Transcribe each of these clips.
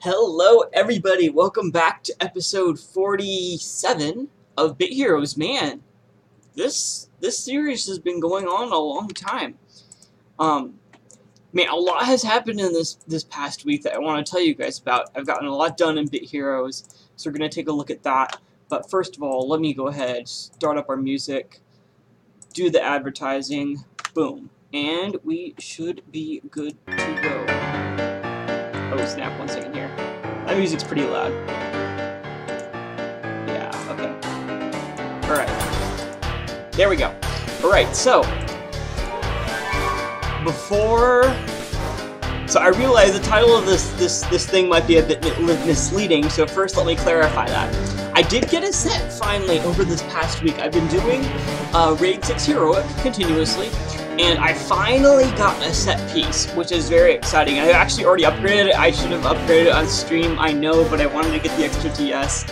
Hello everybody, welcome back to episode 47 of Bit Heroes. Man, this series has been going on a long time. Man, a lot has happened in this past week that I want to tell you guys about. I've gotten a lot done in Bit Heroes, so we're going to take a look at that. But first of all, let me go ahead, start up our music, do the advertising, boom, and we should be good to go. Oh snap, 1 second here. That music's pretty loud. Yeah, okay. Alright. There we go. Alright, so I realize the title of this thing might be a bit misleading, so first let me clarify that. I did get a set finally over this past week. I've been doing Raid 6 Heroic continuously, and I finally got a set piece, which is very exciting. I actually already upgraded it. I should have upgraded it on stream, I know, but I wanted to get the extra TS.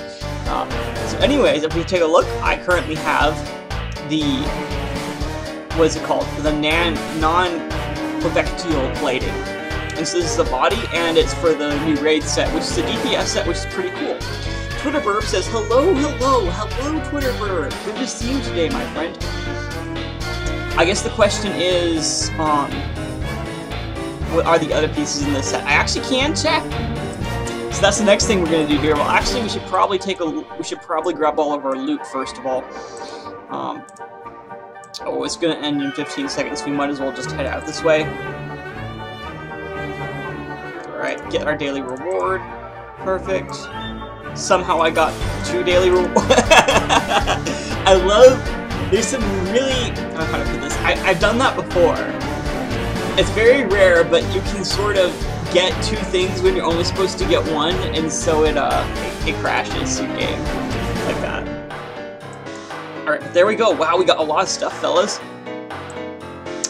So anyways, if we take a look, I currently have the, what's it called? The non-Pavectial plating. And so this is the body, and it's for the new Raid set, which is a DPS set, which is pretty cool. Twitterburb says, hello, Twitterburb. Good to see you today, my friend. I guess the question is, what are the other pieces in this set? I actually can check. So that's the next thing we're gonna do here. Well, actually, we should probably grab all of our loot first of all. Oh, it's gonna end in 15 seconds. We might as well just head out this way. All right, get our daily reward. Perfect. Somehow I got 2 daily rewards. I love. There's some really, I don't know how to put this, I've done that before. It's very rare, but you can sort of get 2 things when you're only supposed to get 1, and so it crashes your game, like that. Alright, there we go. Wow, we got a lot of stuff, fellas.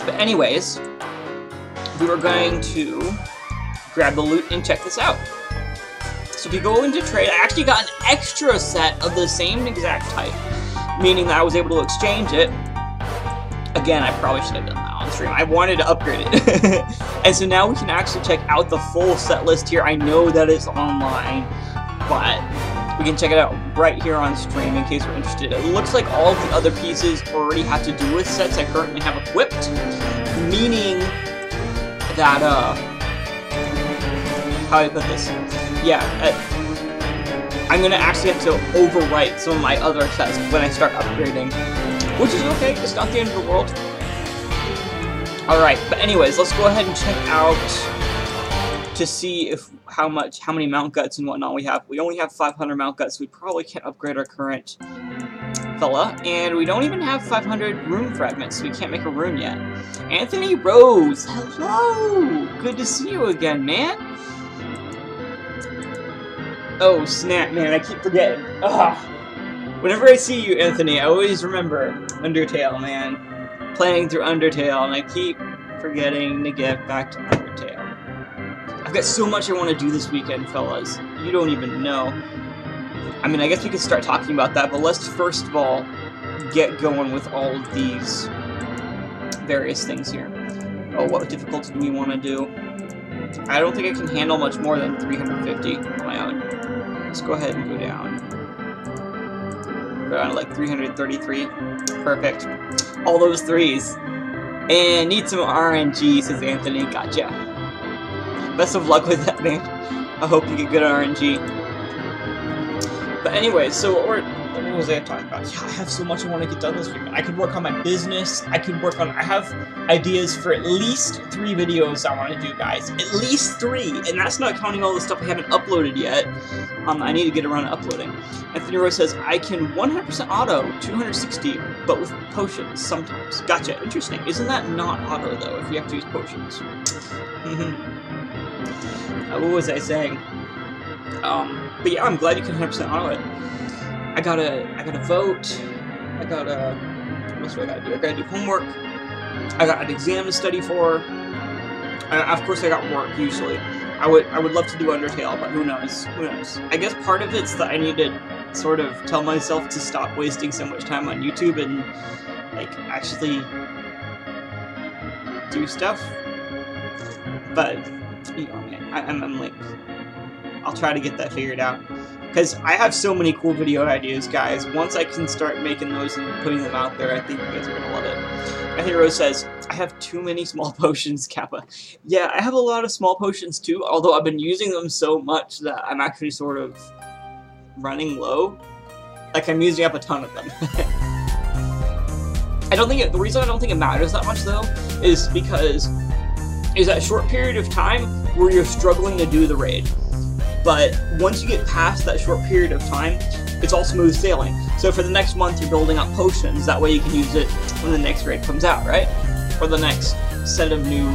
But anyways, we were going to grab the loot and check this out. So if you go into trade, I actually got an extra set of the same exact type, meaning that I was able to exchange it. Again, I probably should have done that on stream. I wanted to upgrade it. And so now we can actually check out the full set list here. I know that it's online, but we can check it out right here on stream in case we're interested. It looks like all of the other pieces already have to do with sets I currently have equipped, meaning that, how do I put this? Yeah, I'm gonna actually have to overwrite some of my other sets when I start upgrading, which is okay. It's not the end of the world. All right, but anyways, let's go ahead and check out to see how many mount guts and whatnot we have. We only have 500 mount guts. So we probably can't upgrade our current fella, and we don't even have 500 rune fragments, so we can't make a rune yet. Anthony Rose, hello, good to see you again, man. Oh snap, man, I keep forgetting. Ugh. Whenever I see you, Anthony, I always remember Undertale, man. Playing through Undertale, and I keep forgetting to get back to Undertale. I've got so much I want to do this weekend, fellas. You don't even know. I mean, I guess we could start talking about that, but let's first of all get going with all of these various things here. Oh, what difficulty do we want to do? I don't think I can handle much more than 350 on my own. Let's go ahead and go down. Go down to like 333. Perfect. All those 3s. And need some RNG, says Anthony. Gotcha. Best of luck with that, man. I hope you get good RNG. But anyway, so what was I talking about? Yeah, I have so much I want to get done this week. I could work on my business. I have ideas for at least 3 videos I want to do, guys. At least 3, and that's not counting all the stuff I haven't uploaded yet. I need to get around to uploading. Anthony Roy says, I can 100% auto 260, but with potions sometimes. Gotcha, interesting. Isn't that not auto, though, if you have to use potions? What was I saying? But yeah, I'm glad you can 100% auto it. I gotta vote. What else do I gotta do? I gotta do homework. I got an exam to study for. Of course, I got work usually. I would love to do Undertale, but who knows? Who knows? I guess part of it's that I need to sort of tell myself to stop wasting so much time on YouTube and like actually do stuff. But you know, man, I'm like I'll try to get that figured out. Because I have so many cool video ideas, guys. Once I can start making those and putting them out there, I think you guys are going to love it. Anthony Rose says, I have too many small potions, Kappa. Yeah, I have a lot of small potions too, although I've been using them so much that I'm actually sort of running low. Like, I'm using up a ton of them. The reason I don't think it matters that much, though, is because is that short period of time where you're struggling to do the raid. But once you get past that short period of time, it's all smooth sailing. So for the next month, you're building up potions. That way you can use it when the next raid comes out, right? For the next set of new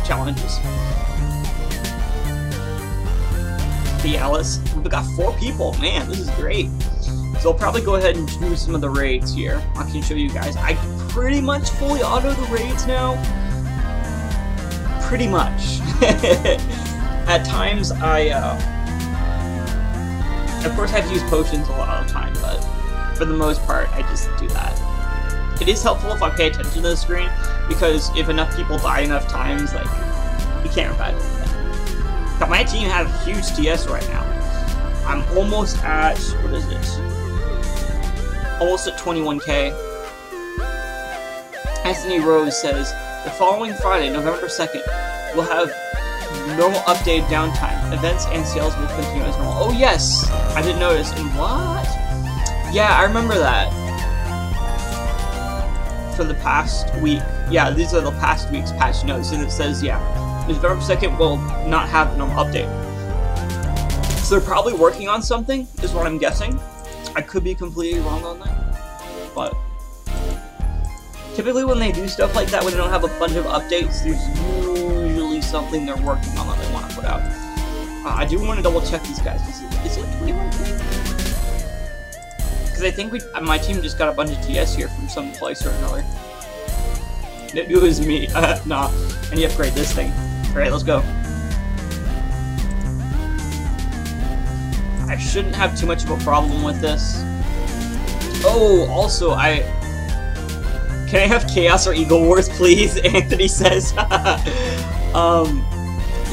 challenges. The Alice, we've got 4 people. Man, this is great. So I'll probably go ahead and do some of the raids here. I can show you guys. I pretty much fully auto the raids now. Pretty much. At times, of course, I have to use potions a lot of the time, but for the most part, I just do that. It is helpful if I pay attention to the screen, because if enough people die enough times, like, you can't revive it. But my team has huge TS right now. I'm almost at, what is this? Almost at 21k. Anthony Rose says, the following Friday, November 2nd, we'll have normal updated downtime. Events and sales will continue as normal. Oh yes! I didn't notice. And what? Yeah, I remember that. For the past week. Yeah, these are the past week's patch notes. And it says, yeah, November 2nd will not have the normal update. So they're probably working on something, is what I'm guessing. I could be completely wrong on that. But typically when they do stuff like that, when they don't have a bunch of updates, there's usually something they're working on that they want to put out. I do want to double check these guys. Is it 21k? Because I think my team just got a bunch of TS here from some place or another. It was me. Nah. I need to upgrade this thing. Alright, let's go. I shouldn't have too much of a problem with this. Oh, also, can I have Chaos or Eagle Wars, please? Anthony says.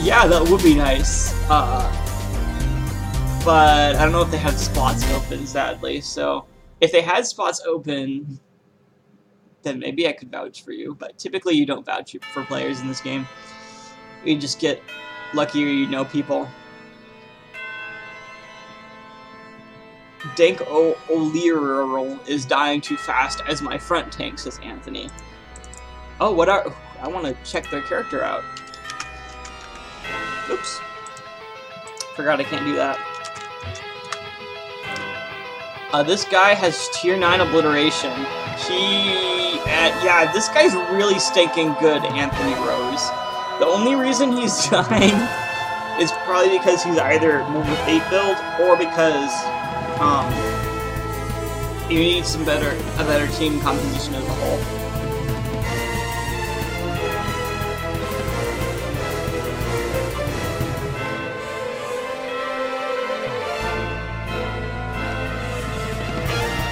Yeah, that would be nice. But I don't know if they have spots open, sadly. So, if they had spots open, then maybe I could vouch for you. But typically, you don't vouch for players in this game. You just get lucky or you know people. Dank O'Leary is dying too fast as my front tank, says Anthony. Oh, I want to check their character out. Oops. Forgot I can't do that. This guy has tier 9 obliteration. Yeah, this guy's really stinking good, Anthony Rose. The only reason he's dying is probably because he's either more of a bait build or because you need a better team composition as a whole.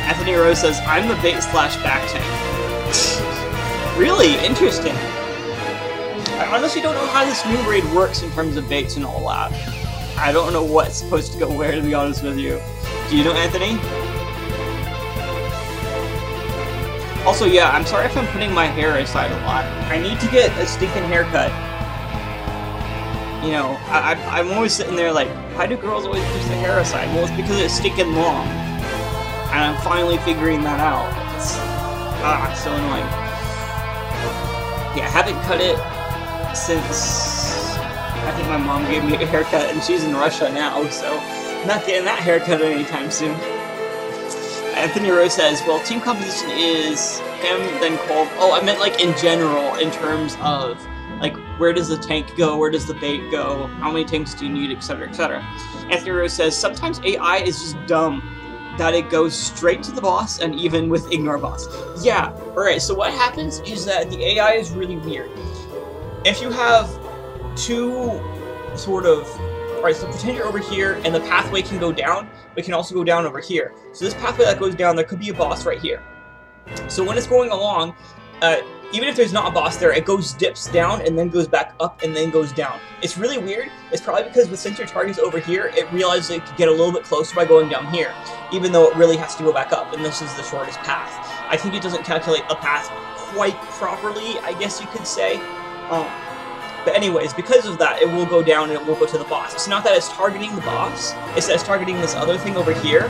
Anthony Rose says, I'm the bait / back tank. Really? Interesting. I honestly don't know how this new raid works in terms of baits and all that. I don't know what's supposed to go where, to be honest with you. Do you know, Anthony? Also, yeah, I'm sorry if I'm putting my hair aside a lot. I need to get a stinking haircut. You know, I'm always sitting there like, why do girls always push their hair aside? Well, it's because it's stinking long. And I'm finally figuring that out. It's so annoying. Yeah, I haven't cut it since I think my mom gave me a haircut, and she's in Russia now, so I'm not getting that haircut anytime soon. Anthony Rose says, well, team composition is him, then Cole. Oh, I meant like in general, in terms of like where does the tank go, where does the bait go, how many tanks do you need, etc., etc. Anthony Rose says, sometimes AI is just dumb, that it goes straight to the boss, and even with ignore boss. Yeah, alright, so what happens is that the AI is really weird. If you have two sort of... Alright, so pretend you're over here, and the pathway can go down, but it can also go down over here. So this pathway that goes down, there could be a boss right here. So when it's going along, even if there's not a boss there, it dips down and then goes back up and then goes down. It's really weird. It's probably because since your target's over here, it realizes it could get a little bit closer by going down here, even though it really has to go back up, and this is the shortest path. I think it doesn't calculate a path quite properly, I guess you could say. But anyways, because of that, it will go down and it will go to the boss. It's not that it's targeting the boss, it's that it's targeting this other thing over here,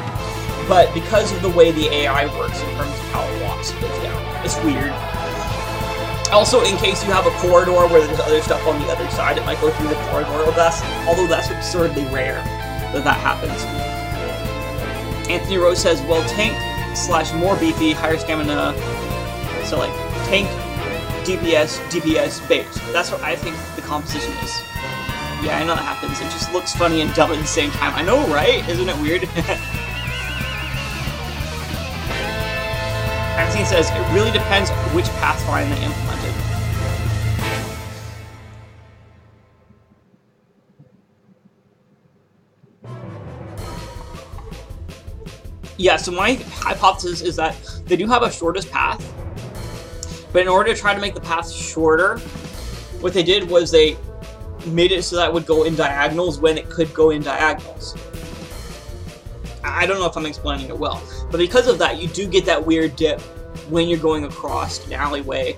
but because of the way the AI works in terms of how it walks, it goes down. It's weird. Also, in case you have a corridor where there's other stuff on the other side, it might go through the corridor, although that's absurdly rare that happens. Anthony Rose says, well, tank / more beefy, higher stamina, so like, tank, DPS, bait. That's what I think the composition is. Yeah, I know that happens. It just looks funny and dumb at the same time. I know, right? Isn't it weird? Anthony says, it really depends which pathfinder they implemented. Yeah, so my hypothesis is that they do have a shortest path, but in order to try to make the path shorter, what they did was they made it so that it would go in diagonals when it could go in diagonals. I don't know if I'm explaining it well, but because of that, you do get that weird dip when you're going across an alleyway.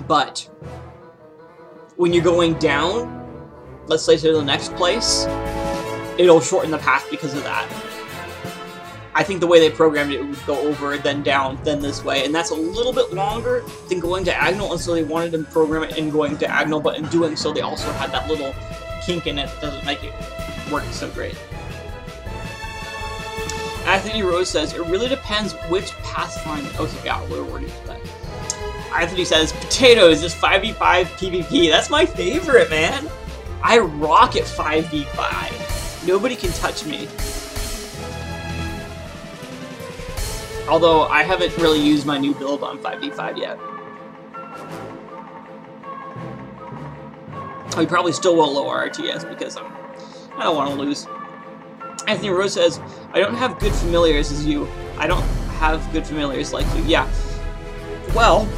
But when you're going down, let's say to the next place, it'll shorten the path because of that. I think the way they programmed it would go over, then down, then this way, and that's a little bit longer than going diagonal, and so they wanted to program it in going diagonal, but in doing so, they also had that little kink in it that doesn't make it work so great. Anthony Rose says, it really depends which pathfinder. Okay, yeah, we're worried about that. Anthony says, potatoes is 5v5 PvP. That's my favorite, man. I rock at 5v5. Nobody can touch me. Although, I haven't really used my new build on 5v5 yet. I probably still will lower RTS because I don't want to lose. Anthony Rose says, I don't have good familiars as you. I don't have good familiars like you. Yeah. Well,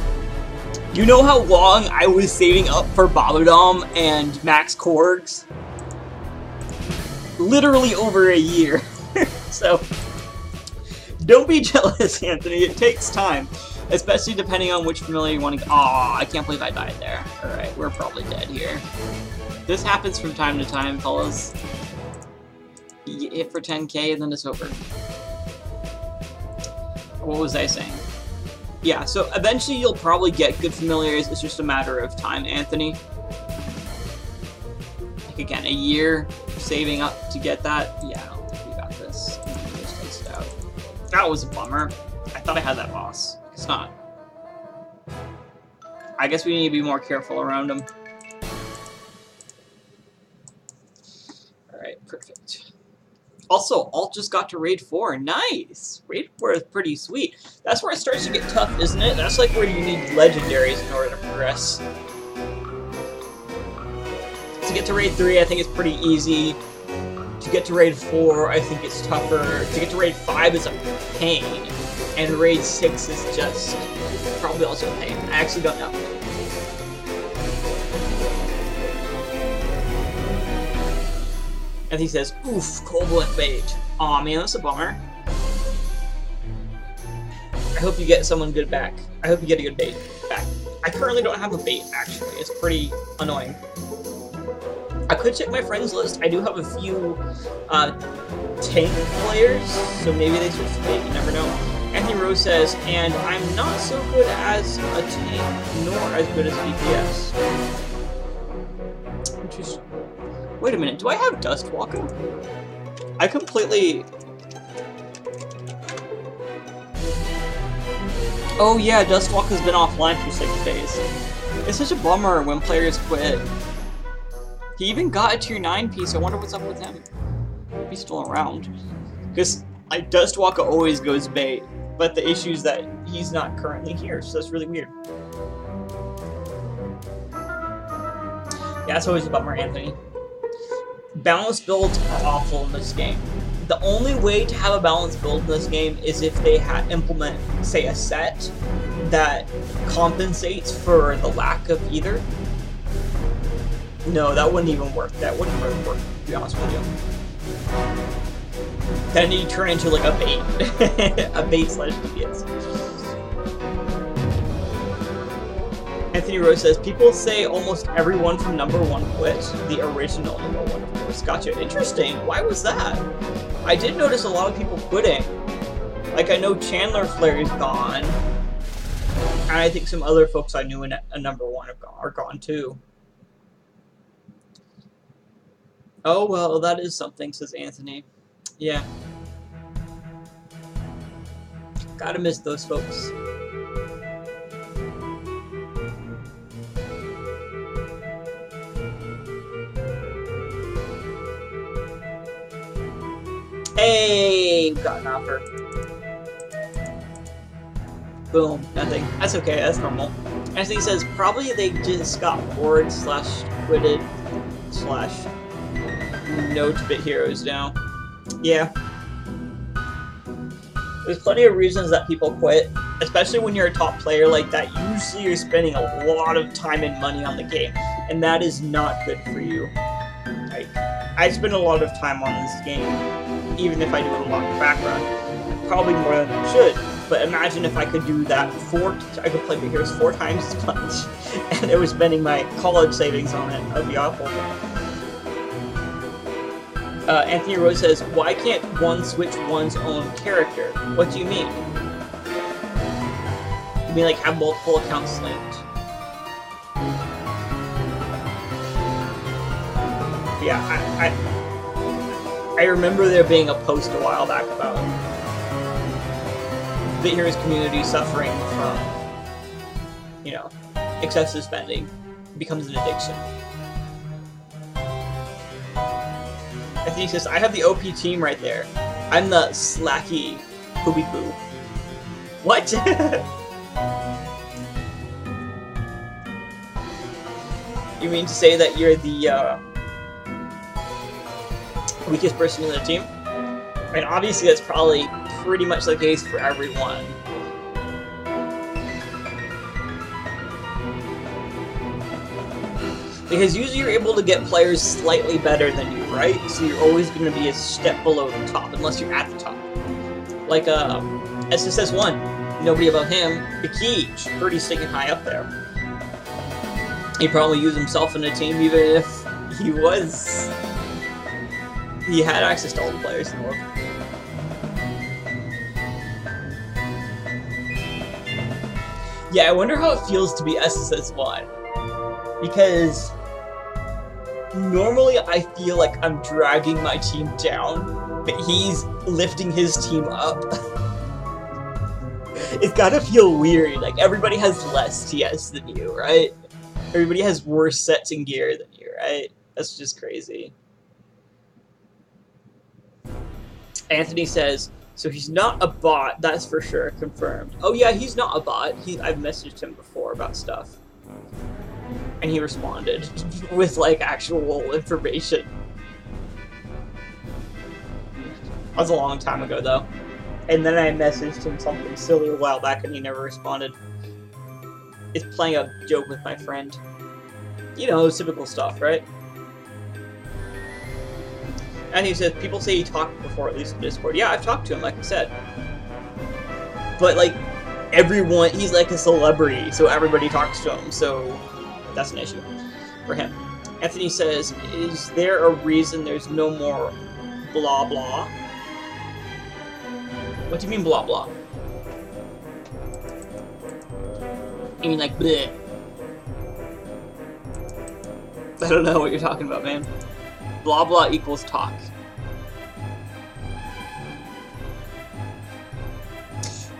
you know how long I was saving up for Babadom and Max Korgs? Literally over a year. So, don't be jealous, Anthony. It takes time. Especially depending on which familiar you want to... Aw, I can't believe I died there. Alright, we're probably dead here. This happens from time to time, fellas. You hit for 10k and then it's over. What was I saying? Yeah, so eventually you'll probably get good familiars. It's just a matter of time, Anthony. Like again, a year saving up to get that. Yeah, I don't think we got this. Just takes it out. That was a bummer. I thought I had that boss. It's not. I guess we need to be more careful around him. Alright, perfect. Also, Alt just got to Raid 4. Nice! Raid 4 is pretty sweet. That's where it starts to get tough, isn't it? That's like where you need legendaries in order to progress. To get to Raid 3, I think it's pretty easy. To get to Raid 4, I think it's tougher. To get to Raid 5 is a pain. And Raid 6 is just probably also a pain. I actually don't know. And he says, oof, Coldblent bait. Aw, man, that's a bummer. I hope you get someone good back. I hope you get a good bait back. I currently don't have a bait, actually. It's pretty annoying. I could check my friends list. I do have a few tank players, so maybe they switch to bait, you never know. Anthony Rose says, and I'm not so good as a tank, nor as good as DPS. Interesting. Wait a minute, do I have Dustwalker? I completely... Oh yeah, Dustwalker's been offline for 6 days. It's such a bummer when players quit. He even got a tier 9 piece, I wonder what's up with him. If he's still around. Because, like, Dustwalker always goes bait, but the issue is that he's not currently here, so that's really weird. Yeah, it's always a bummer, Anthony. Balanced builds are awful in this game. The only way to have a balanced build in this game is if they implement, say, a set that compensates for the lack of either. No, that wouldn't even work. That wouldn't really work, to be honest with you. Then you turn into like a bait. A bait slash DPS. Anthony Rose says, people say almost everyone from number 1 quit. The original number 1, of course. Gotcha. Interesting. Why was that? I did notice a lot of people quitting. Like, I know Chandler Flare is gone. And I think some other folks I knew in a number 1 are gone too. Oh, well, that is something, says Anthony. Yeah. Gotta miss those folks. Hey, got an offer. Boom, nothing. That's okay, that's normal. Anthony says, probably they just got bored slash quitted slash no to Bit Heroes now. Yeah. There's plenty of reasons that people quit, especially when you're a top player like that. Usually you're spending a lot of time and money on the game, and that is not good for you. Like, I spend a lot of time on this game, even if I do a lot in the background. Probably more than I should, but imagine if I could do that I could play Bit Heroes 4 times as much, and I was spending my college savings on it. That would be awful. Anthony Rose says, why can't one switch one's own character? What do you mean? You mean like have multiple accounts linked? Yeah, I remember there being a post a while back about Bit Heroes community suffering from, you know, excessive spending. It becomes an addiction. I think he says, I have the OP team right there. I'm the slacky poopy poo. What? You mean to say that you're the weakest person in the team? I mean, obviously that's probably pretty much the case for everyone. Because usually you're able to get players slightly better than you, right? So you're always going to be a step below the top, unless you're at the top. Like, SSS1, nobody above him. Bakij, pretty sticking high up there. He'd probably use himself in a team even if he had access to all the players in the world. Yeah, I wonder how it feels to be SSS1. Because normally I feel like I'm dragging my team down, but he's lifting his team up. It's gotta feel weird. Like, everybody has less TS than you, right? Everybody has worse sets and gear than you, right? That's just crazy. Anthony says, so he's not a bot, that's for sure, confirmed. Oh yeah, he's not a bot. I've messaged him before about stuff. And he responded with, like, actual information. That was a long time ago, though. And then I messaged him something silly a while back, and he never responded. It's playing a joke with my friend. You know, typical stuff, right? And he says, people say he talked before, at least in Discord. Yeah, I've talked to him, like I said. But, like, everyone, he's like a celebrity, so everybody talks to him, so that's an issue for him. Anthony says, is there a reason there's no more blah blah? What do you mean blah blah? You mean like bleh? I don't know what you're talking about, man. Blah blah equals talk.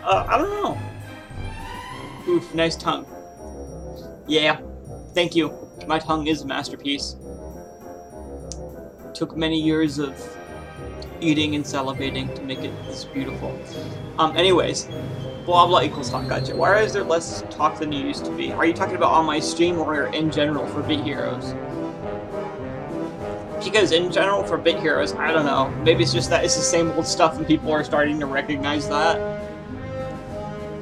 I don't know. Oof, nice tongue. Yeah. Thank you. My tongue is a masterpiece. Took many years of eating and salivating to make it this beautiful. Anyways, blah blah equals talk. Gotcha. Why is there less talk than you used to be? Are you talking about on my stream or in general for Bit Heroes? Because in general for Bit Heroes, I don't know. Maybe it's just that it's the same old stuff and people are starting to recognize that.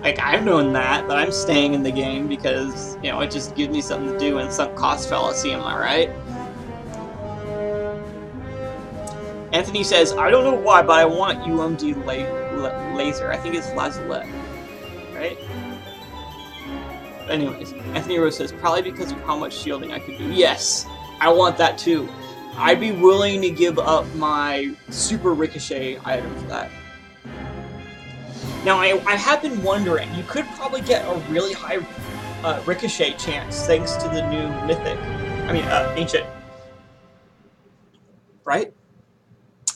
Like, I've known that, but I'm staying in the game because, you know, it just gives me something to do and sunk cost fallacy, am I right? Anthony says, I don't know why, but I want UMD laser. I think it's Lazulette, right? Anyways, Anthony Rose says, probably because of how much shielding I could do. Yes, I want that too. I'd be willing to give up my super ricochet item for that. Now, I have been wondering, you could probably get a really high ricochet chance thanks to the new mythic. I mean, ancient. Right?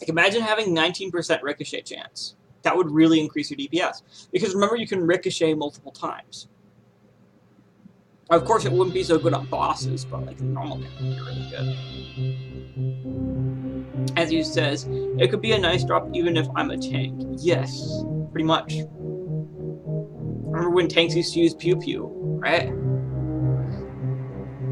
Like, imagine having 19% ricochet chance. That would really increase your DPS. Because remember, you can ricochet multiple times. Of course, it wouldn't be so good on bosses, but like normal damage would be really good. As you says, it could be a nice drop even if I'm a tank. Yes, pretty much. Remember when tanks used to use Pew Pew, right?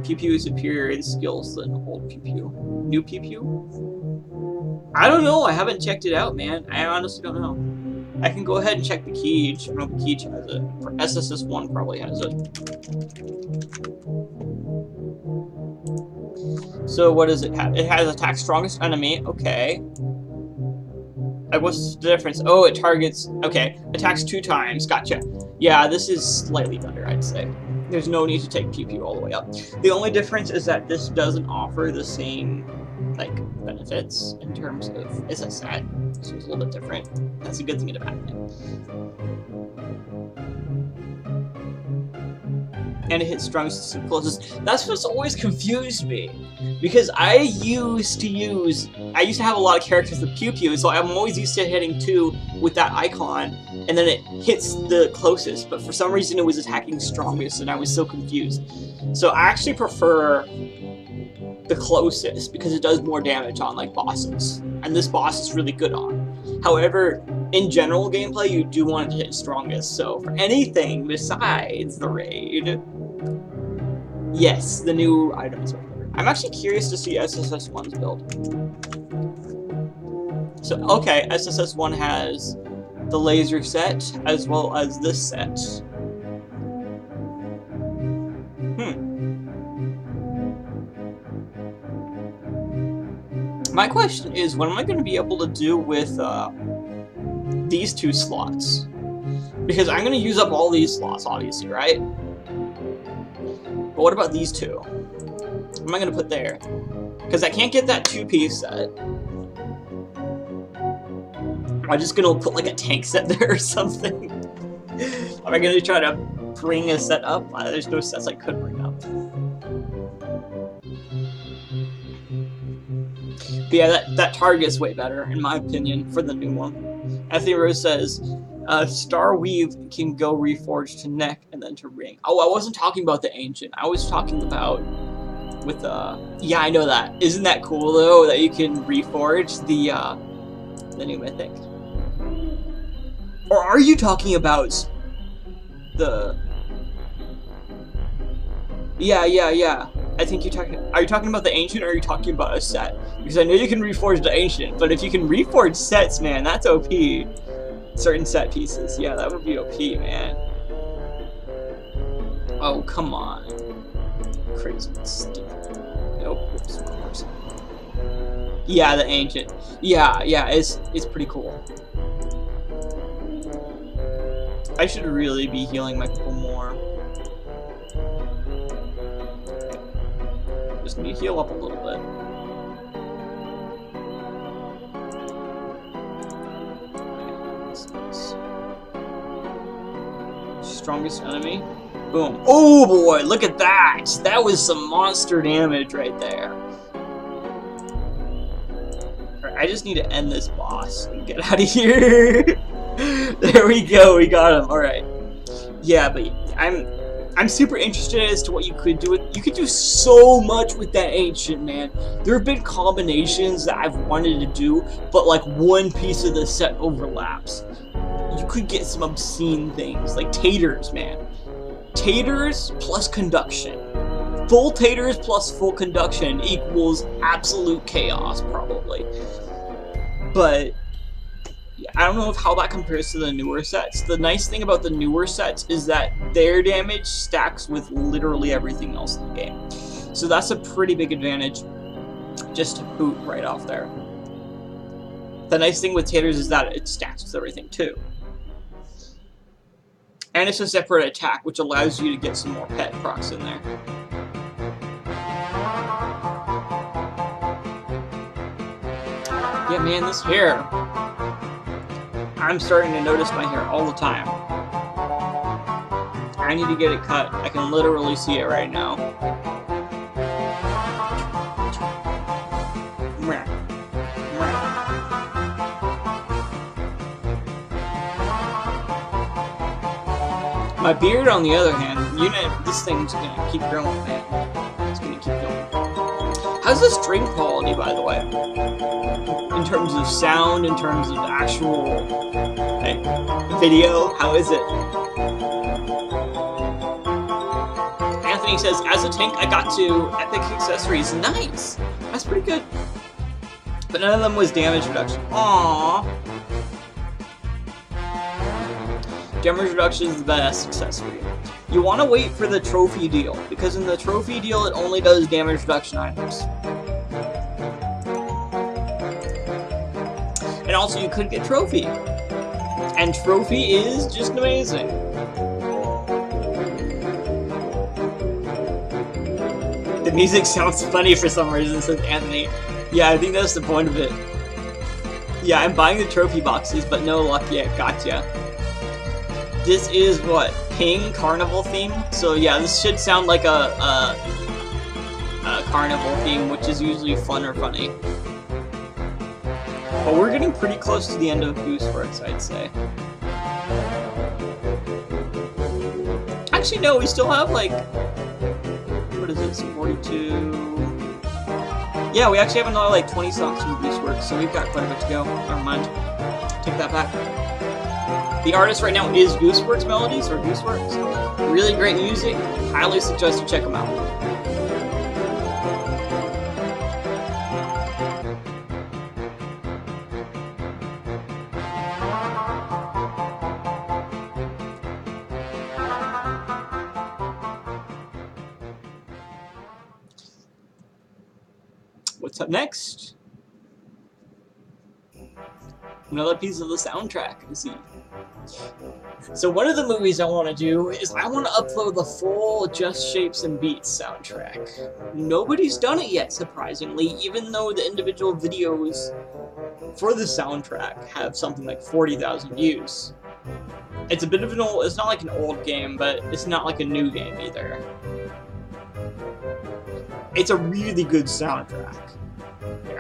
Pew Pew is superior in skills than old Pew Pew. New Pew Pew? I don't know, I haven't checked it out, man. I honestly don't know. I can go ahead and check the Keege. I don't know if the Keege has it. SSS1 probably has it. So what does it have? It has attack strongest enemy. Okay. What's the difference? Oh, it targets... Okay. Attacks 2 times. Gotcha. Yeah, this is slightly better, I'd say. There's no need to take Pew Pew all the way up. The only difference is that this doesn't offer the same, like, benefits in terms of... It's a set, so it's a little bit different. That's a good thing and a bad thing. And it hits strongest and closest. That's what's always confused me. Because I used to have a lot of characters with Pew Pew, so I'm always used to hitting 2 with that icon, and then it hits the closest, but for some reason it was attacking strongest, and I was so confused. So I actually prefer the closest, because it does more damage on, like, bosses. And this boss is really good on. However, in general gameplay, you do want it to hit strongest, so for anything besides the raid, yes, the new items are better. I'm actually curious to see SSS1's build. So, okay, SSS1 has the laser set, as well as this set. My question is, what am I going to be able to do with these 2 slots? Because I'm going to use up all these slots, obviously, right? But what about these 2? What am I going to put there? Because I can't get that 2-piece set. Am I just going to put like a tank set there or something? Am I going to try to bring a set up? There's no sets I could bring up. But yeah, that target's way better, in my opinion, for the new one. Anthony Rose says, Star Weave can go reforged to neck and then to ring. Oh, I wasn't talking about the ancient. I was talking about with, yeah, I know that. Isn't that cool, though, that you can reforge the new mythic? Or are you talking about the... Yeah. I think you're talking... Are you talking about the ancient, or are you talking about a set? Because I know you can reforge the ancient, but if you can reforge sets, man, that's OP. Certain set pieces. Yeah, that would be OP, man. Oh, come on. Crazy stupid. Nope. Oops, wrong person. Yeah, the ancient. Yeah, it's pretty cool. I should really be healing my people more. Just need to heal up a little bit. Strongest enemy. Boom. Oh boy, look at that! That was some monster damage right there. Alright, I just need to end this boss and get out of here. There we go, we got him. Alright. Yeah, but I'm super interested as to what you could do with. You could do so much with that ancient, man. There have been combinations that I've wanted to do, but like one piece of the set overlaps. You could get some obscene things, like taters, man. Taters plus conduction. Full taters plus full conduction equals absolute chaos, probably. But I don't know how that compares to the newer sets. The nice thing about the newer sets is that their damage stacks with literally everything else in the game. So that's a pretty big advantage just to boot right off there. The nice thing with Taters is that it stacks with everything too. And it's a separate attack, which allows you to get some more pet procs in there. Yeah, man, this hair. I'm starting to notice my hair all the time. I need to get it cut. I can literally see it right now. My beard, on the other hand, this thing's gonna keep growing, man. It's gonna keep going. How's the stream quality, by the way? In terms of sound, in terms of actual video, how is it? Anthony says, as a tank, I got to epic accessories. Nice! That's pretty good. But none of them was damage reduction. Aww. Damage reduction is the best accessory. You want to wait for the trophy deal, because in the trophy deal it only does damage reduction items. And also you could get trophy. And trophy is just amazing. The music sounds funny for some reason, says Anthony. Yeah, I think that's the point of it. Yeah, I'm buying the trophy boxes, but no luck yet. Gotcha. This is what? Ping Carnival theme? So yeah, this should sound like a carnival theme, which is usually fun or funny. But we're getting pretty close to the end of Gooseworks, I'd say. Actually, no, we still have like... What is it? 42... Yeah, we actually have another like 20 songs from Gooseworks, so we've got quite a bit to go. Never mind. Take that back. The artist right now is Gooseworks Melodies, or Gooseworks. Really great music. Highly suggest you check them out. What's up next? Another piece of the soundtrack, you see. So one of the movies I want to do is I want to upload the full Just Shapes and Beats soundtrack. Nobody's done it yet, surprisingly, even though the individual videos for the soundtrack have something like 40,000 views. It's a bit of an old, it's not like an old game, but it's not like a new game either. It's a really good soundtrack.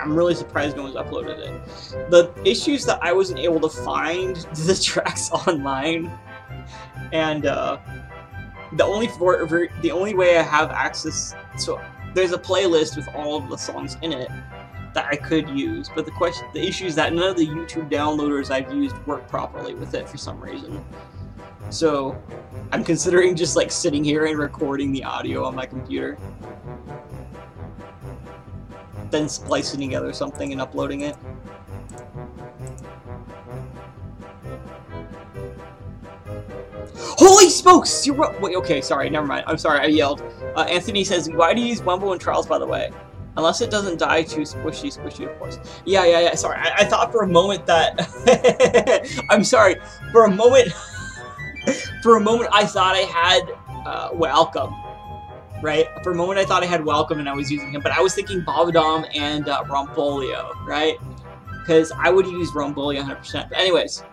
I'm really surprised no one's uploaded it. The issue is that I wasn't able to find the tracks online, and the only way I have access, so there's a playlist with all of the songs in it that I could use, but the issue is that none of the YouTube downloaders I've used work properly with it for some reason. So I'm considering just like sitting here and recording the audio on my computer, then splicing together something and uploading it. Holy smokes! You're wait, okay, sorry, never mind. I'm sorry, I yelled. Anthony says, why do you use Wumbo and Trials, by the way? Unless it doesn't die too squishy, of course. Yeah, sorry. I thought for a moment that... I'm sorry. For a moment I thought I had Welcome. Right? For a moment I thought I had Welcome and I was using him, but I was thinking Bobodom and Rombolio, right? Because I would use Rombolio 100%. But anyways,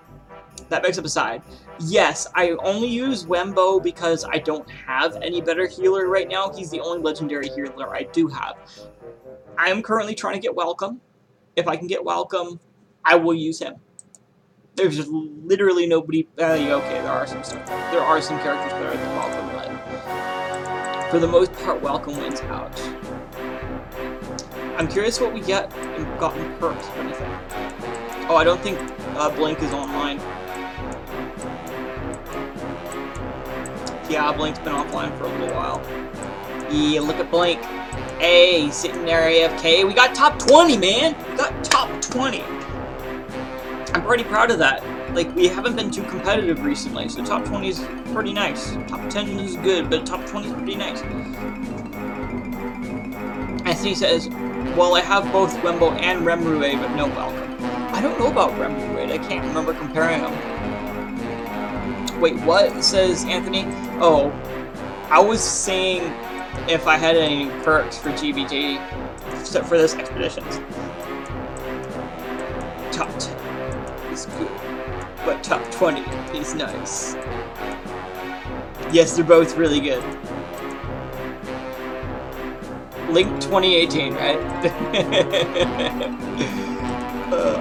that begs up aside. Yes, I only use Wumbo because I don't have any better healer right now. He's the only legendary healer I do have. I am currently trying to get Welcome. If I can get Welcome, I will use him. There's just literally nobody... okay, there are some characters better than Welcome, but for the most part, Welcome wins out. I'm curious what we get in gotten perks or anything. Oh, I don't think Blink is online. Yeah, Blink's been offline for a little while. Yeah, look at Blink. Hey, sitting there AFK. We got top 20, man! We got top 20. I'm pretty proud of that. Like, we haven't been too competitive recently, so top 20 is pretty nice. Top 10 is good, but top 20 is pretty nice. Anthony says, well, I have both Wembo and Remrue, but no Welcome. I don't know about Remrue. I can't remember comparing them. Wait, what? Says Anthony. Oh, I was saying if I had any perks for GBG for this expeditions. Top 10 is good, but top 20 is nice. Yes, they're both really good. Link 2018, right?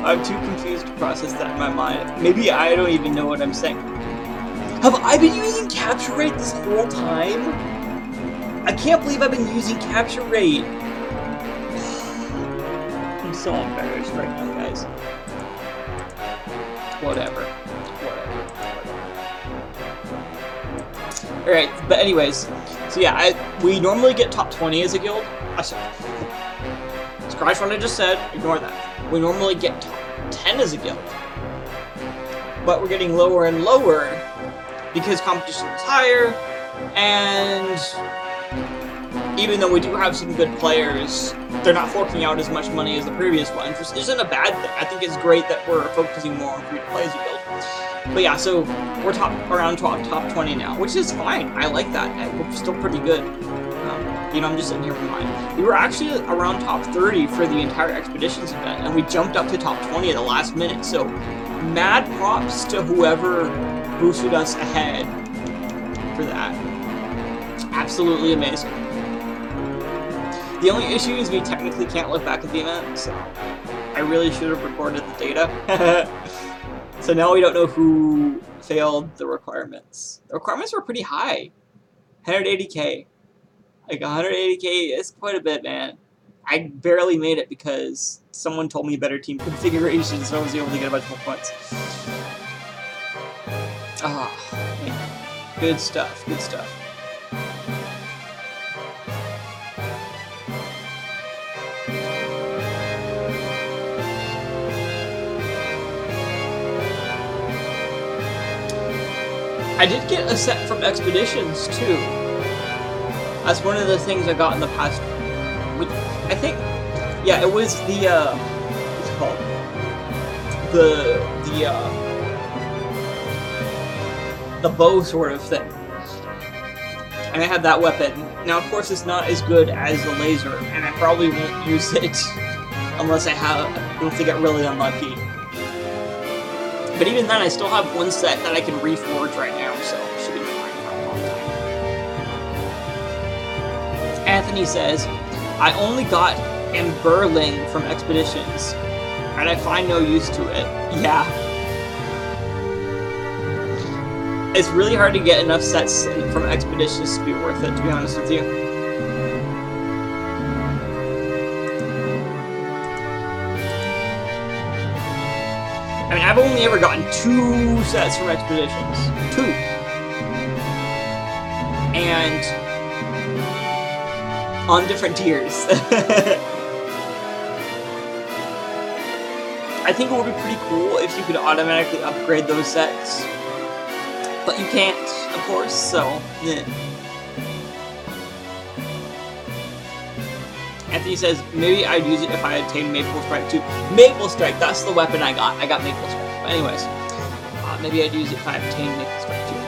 I'm too confused to process that in my mind. Maybe I don't even know what I'm saying. Have I been using capture rate this whole time? I can't believe I've been using capture rate. I'm so embarrassed right now, guys. Whatever. Alright, but anyways, so yeah, we normally get top 20 as a guild. Scratch what I just said, ignore that. We normally get top 10 as a guild. But we're getting lower and lower because competition is higher, and even though we do have some good players, they're not forking out as much money as the previous ones, which isn't a bad thing. I think it's great that we're focusing more on free-to-play as a guild. But yeah, so we're around top 20 now, which is fine. I like that. We're still pretty good. You know, I'm just sitting here with mine. We were actually around top 30 for the entire Expeditions event, and we jumped up to top 20 at the last minute, so mad props to whoever boosted us ahead for that. Absolutely amazing. The only issue is we technically can't look back at the event, so I really should have recorded the data. So now we don't know who failed the requirements. The requirements were pretty high. 180k. Like 180k is quite a bit, man. I barely made it because someone told me better team configuration, so I was able to get a bunch more points. Ah, man. Good stuff, good stuff. I did get a set from Expeditions, too. That's one of the things I got in the past week. I think, yeah, it was the, what's it called? The bow sort of thing. And I had that weapon. Now, of course, it's not as good as the laser, and I probably won't use it unless I get really unlucky. But even then, I still have one set that I can reforge right now, so it should be fine for a long time. Anthony says, I only got Emberling from Expeditions, and I find no use to it. Yeah. It's really hard to get enough sets from Expeditions to be worth it, to be honest with you. I mean, I've only ever gotten 2 sets from Expeditions. 2. And on different tiers. I think it would be pretty cool if you could automatically upgrade those sets. But you can't, of course, so, yeah. Anthony says, maybe I'd use it if I attained Maple Strike too. Maple Strike, that's the weapon I got. I got Maple Strike. But anyways, maybe I'd use it if I obtained Maple Strike too.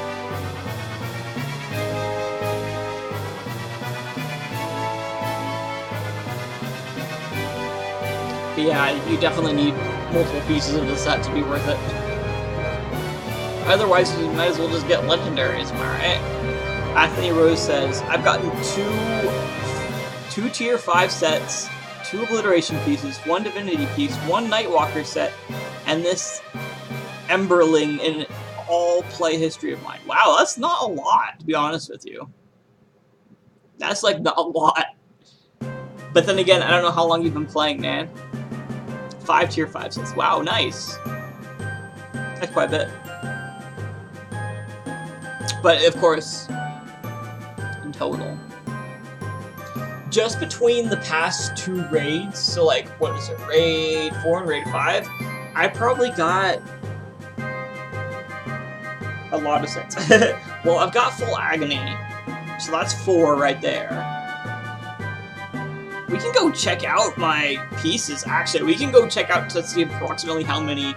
But yeah, you definitely need multiple pieces of the set to be worth it. Otherwise, you might as well just get legendaries, am I right? Anthony Rose says, I've gotten two tier 5 sets, 2 obliteration pieces, 1 divinity piece, 1 Nightwalker set, and this Emberling in all play history of mine. Wow, that's not a lot, to be honest with you. That's like not a lot. But then again, I don't know how long you've been playing, man. 5 tier 5 sets. Wow, nice. That's quite a bit. But of course, in total. just between the past 2 raids, so like, what is it, raid 4 and raid 5, I probably got a lot of sets. Well, I've got full agony, so that's 4 right there. We can go check out my pieces, actually. We can go check out to see approximately how many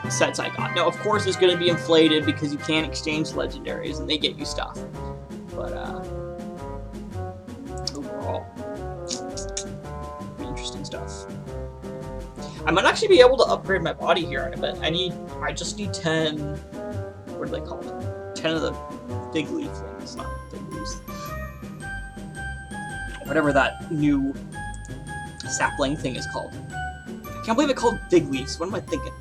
sets I got. Now, of course, it's going to be inflated because you can't exchange legendaries and they get you stuff. But, overall, interesting stuff. I might actually be able to upgrade my body here in a bit. I just need 10, what are they called? 10 of the big leaf things, not big leaves. Whatever that new sapling thing is called. I can't believe it called big leaves. What am I thinking?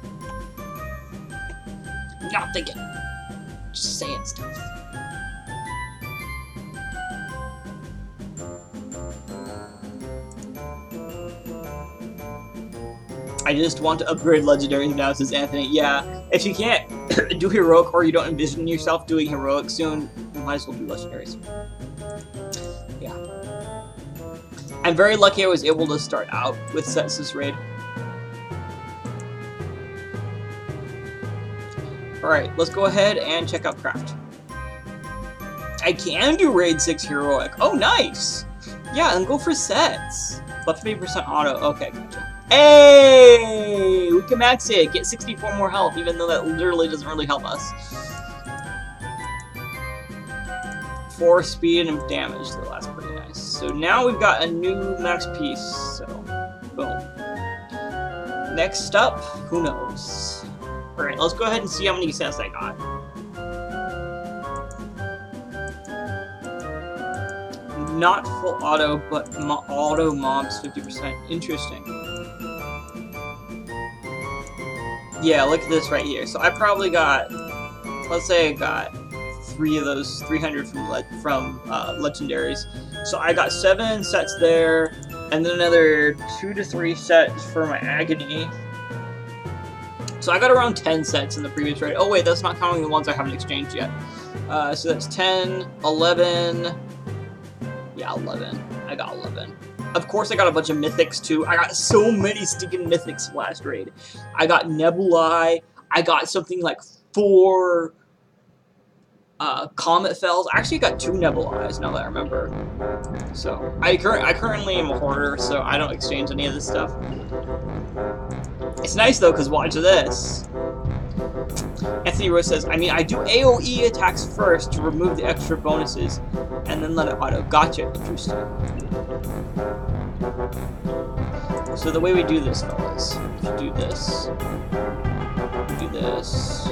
I'm not thinking. Just saying stuff. I just want to upgrade legendaries now, says Anthony. Yeah, if you can't do heroic or you don't envision yourself doing heroic soon, you might as well do legendaries. Yeah. I'm very lucky I was able to start out with sets this raid. Alright, let's go ahead and check out craft. I can do raid 6 heroic. Oh, nice! Yeah, and go for sets. Plus 50% auto. Okay, gotcha. Hey! We can max it. Get 64 more health, even though that literally doesn't really help us. 4 speed and damage, so that's pretty nice. So now we've got a new max piece, so boom. Next up, who knows? Alright, let's go ahead and see how many sets I got. Not full auto, but auto mobs 50%. Interesting. Yeah, look at this right here. So I probably got, let's say I got 3 of those 300 from legendaries. So I got 7 sets there, and then another 2 to 3 sets for my agony. So I got around 10 sets in the previous raid. Oh wait, that's not counting the ones I haven't exchanged yet. So that's 10, 11. Yeah, 11. I got 11. Of course, I got a bunch of mythics too. I got so many stinking mythics last raid. I got Nebulae. I got something like 4 Comet Fells. I actually got 2 Nebulaes now that I remember. So I currently am a hoarder, so I don't exchange any of this stuff. It's nice though, because watch this. Anthony Rose says, I mean, I do AoE attacks first to remove the extra bonuses, and then let it auto. Gotcha. Interesting. So the way we do this, fellas, if you do this, you do this,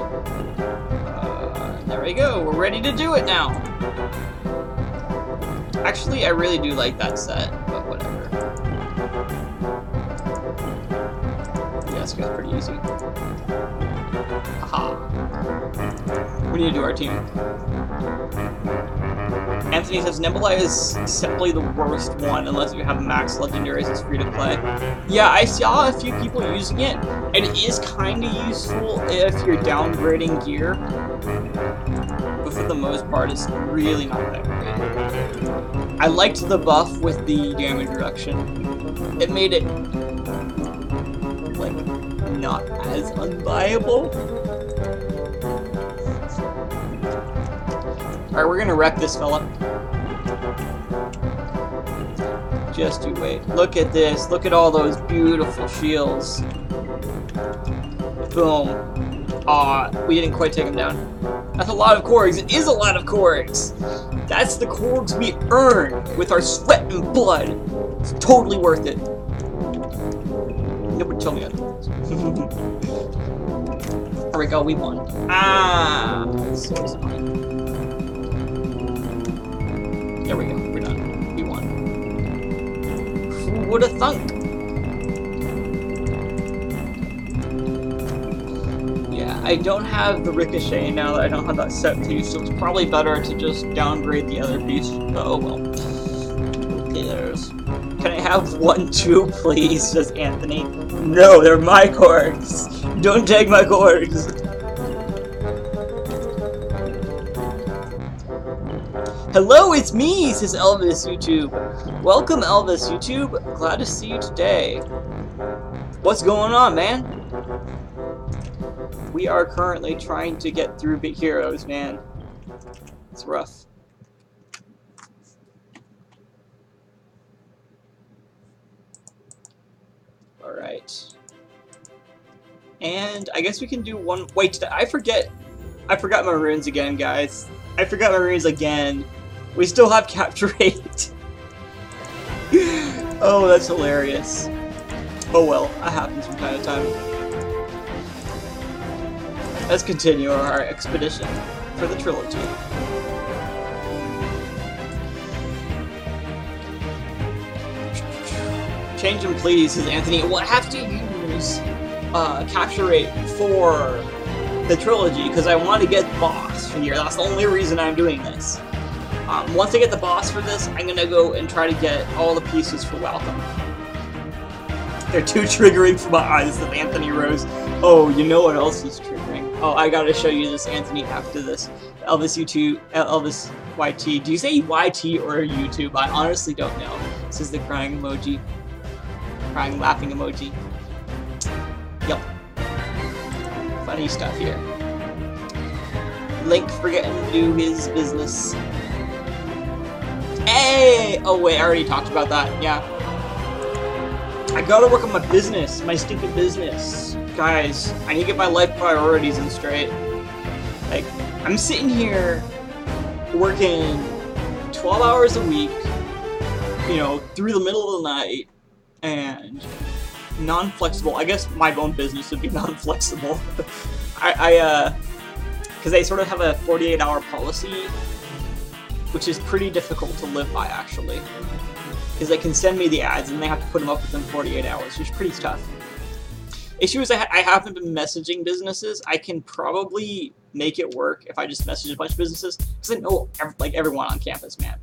there we go. We're ready to do it now. Actually, I really do like that set, but whatever. Yeah, this guy's pretty easy. Haha. We need to do our team. Anthony says Nebulae is simply the worst one unless you have max legendaries. It's free to play. Yeah, I saw a few people using it, and it is kind of useful if you're downgrading gear. But for the most part, it's really not that great. I liked the buff with the damage reduction. It made it like not as unviable. Alright, we're gonna wreck this fella. Just you wait. Look at this. Look at all those beautiful shields. Boom. Aw, we didn't quite take him down. That's a lot of Korgs. It is a lot of Korgs. That's the Korgs we earn with our sweat and blood. It's totally worth it. Nobody told me otherwise. There we go, we won. Ah, that's so annoying. There we go, we're done. We won. Who would have thunk? Yeah, I don't have the Ricochet now that I don't have that set piece, so it's probably better to just downgrade the other piece. But oh well. Who cares? Can I have 1 too, please? Says Anthony. No, they're my Korgs. Don't take my Korgs. Hello, it's me, says Elvis YouTube. Welcome, Elvis YouTube. Glad to see you today. What's going on, man? We are currently trying to get through Big Heroes, man. It's rough. Alright. And I guess we can do one... Wait, I forgot my runes again, guys. I forgot my runes again. We still have capture rate. Oh, that's hilarious. Oh well, that happens from time to time. Let's continue our expedition for the trilogy. Change them, please, says Anthony. We'll have to use capture rate for the trilogy because I want to get the boss for here. That's the only reason I'm doing this. Once I get the boss for this, I'm gonna go and try to get all the pieces for Welcome. They're too triggering for my eyes, said Anthony Rose. Oh, you know what else is triggering? Oh, I gotta show you this, Anthony, after this. Elvis YouTube, Elvis YT. Do you say YT or YouTube? I honestly don't know. This is the crying emoji. Crying, laughing emoji. Yup. Funny stuff here. Link forgetting to do his business. Hey! Oh wait, I already talked about that, yeah. I gotta work on my business, my stupid business. Guys, I need to get my life priorities in straight. Like, I'm sitting here working 12 hours a week, you know, through the middle of the night, and non-flexible. I guess my own business would be non-flexible. Because they sort of have a 48-hour policy, which is pretty difficult to live by, actually. Because they can send me the ads, and they have to put them up within 48 hours, which is pretty tough. Issue is I haven't been messaging businesses. I can probably make it work if I just message a bunch of businesses, because I know everyone on campus, man.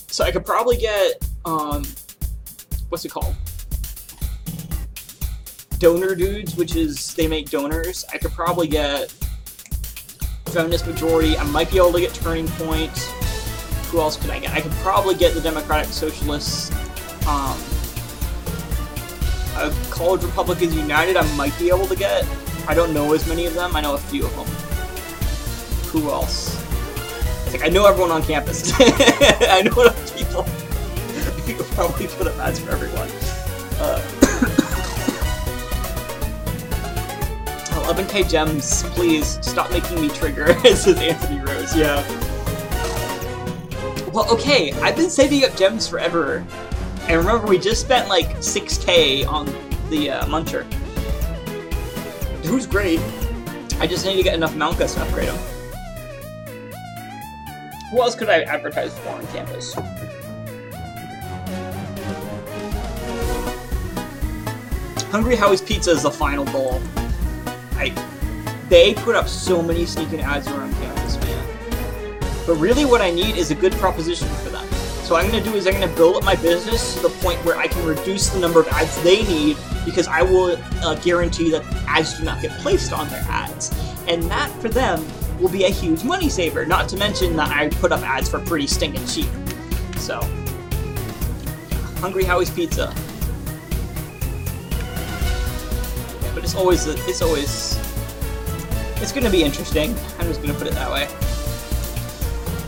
So I could probably get, what's it called? Donor Dudes, which is, they make donors. I could probably get Feminist Majority. I might be able to get Turning Point. Who else could I get? I could probably get the Democratic Socialists. College Republicans United I might be able to get. I don't know as many of them. I know a few of them. Who else? I know everyone on campus. I know enough people. You could probably put up ads for everyone. 11k gems, please stop making me trigger, says Anthony Rose. Yeah. Well, okay, I've been saving up gems forever. And remember, we just spent like 6k on the Muncher. Who's great. I just need to get enough Mounkas to upgrade him. Who else could I advertise for on campus? Hungry Howie's Pizza is the final goal. They put up so many sneaking ads around campus, man. But really what I need is a good proposition for them. So what I'm going to do is I'm going to build up my business to the point where I can reduce the number of ads they need, because I will guarantee that ads do not get placed on their ads. And that, for them, will be a huge money saver. Not to mention that I put up ads for pretty stinking cheap. So, Hungry Howie's Pizza. Yeah, but it's going to be interesting. I'm just going to put it that way.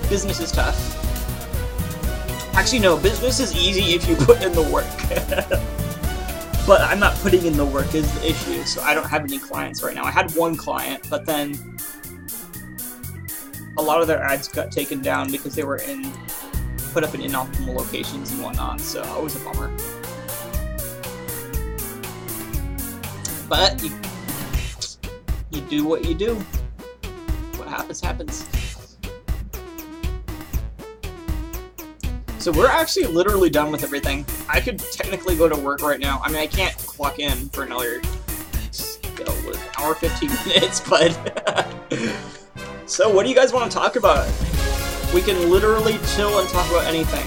Business is tough. Actually, no, business is easy if you put in the work. But I'm not putting in the work is the issue, so I don't have any clients right now. I had one client, but then a lot of their ads got taken down because they were put up in inoptimal locations and whatnot, so it was a bummer. But you do what you do. What happens, happens. So we're actually literally done with everything. I could technically go to work right now. I mean, I can't clock in for another hour 15 minutes, but... So what do you guys want to talk about? We can literally chill and talk about anything.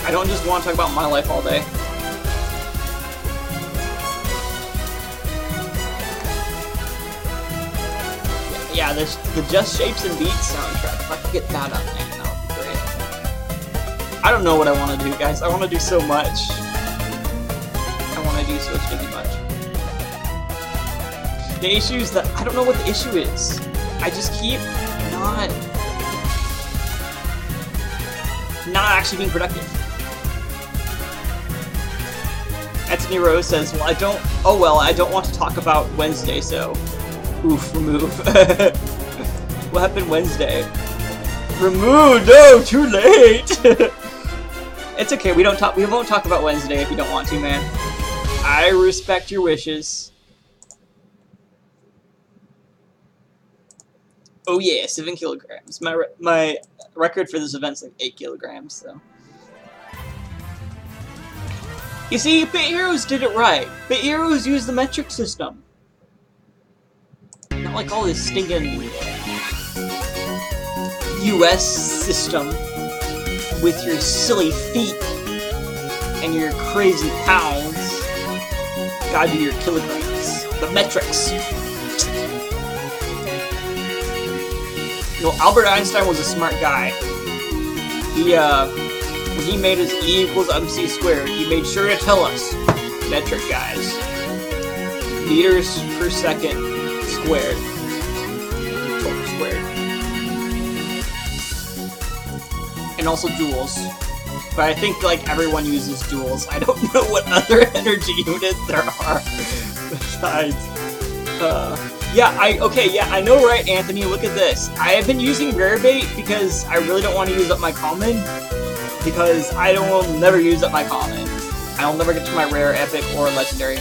I don't just want to talk about my life all day. yeah, the Just Shapes and Beats soundtrack. If I could get that up, man, that would be great. I don't know what I want to do, guys. I want to do so much. I want to do so stinky much. The issue is that I don't know what the issue is. I just keep not actually being productive. Anthony Rose says, well, I don't want to talk about Wednesday, so oof, remove. What happened Wednesday? Remove, no, too late. It's okay, we won't talk about Wednesday if you don't want to, man. I respect your wishes. Oh yeah, 7 kilograms. My record for this event's like 8 kilograms, so. You see, Bit Heroes did it right. Bit Heroes used the metric system. Not like all this stinking US system with your silly feet and your crazy pounds. Gotta do your kilograms. The metrics. You know, Albert Einstein was a smart guy. When he made his E equals MC squared, he made sure to tell us, metric guys, meters per second squared, total squared, and also joules. But I think like everyone uses joules. I don't know what other energy units there are besides. Yeah, I know, right, Anthony? Look at this. I have been using Rarebait because I really don't want to use up my common. Because I will never use up my common. I'll never get to my rare, epic, or legendary.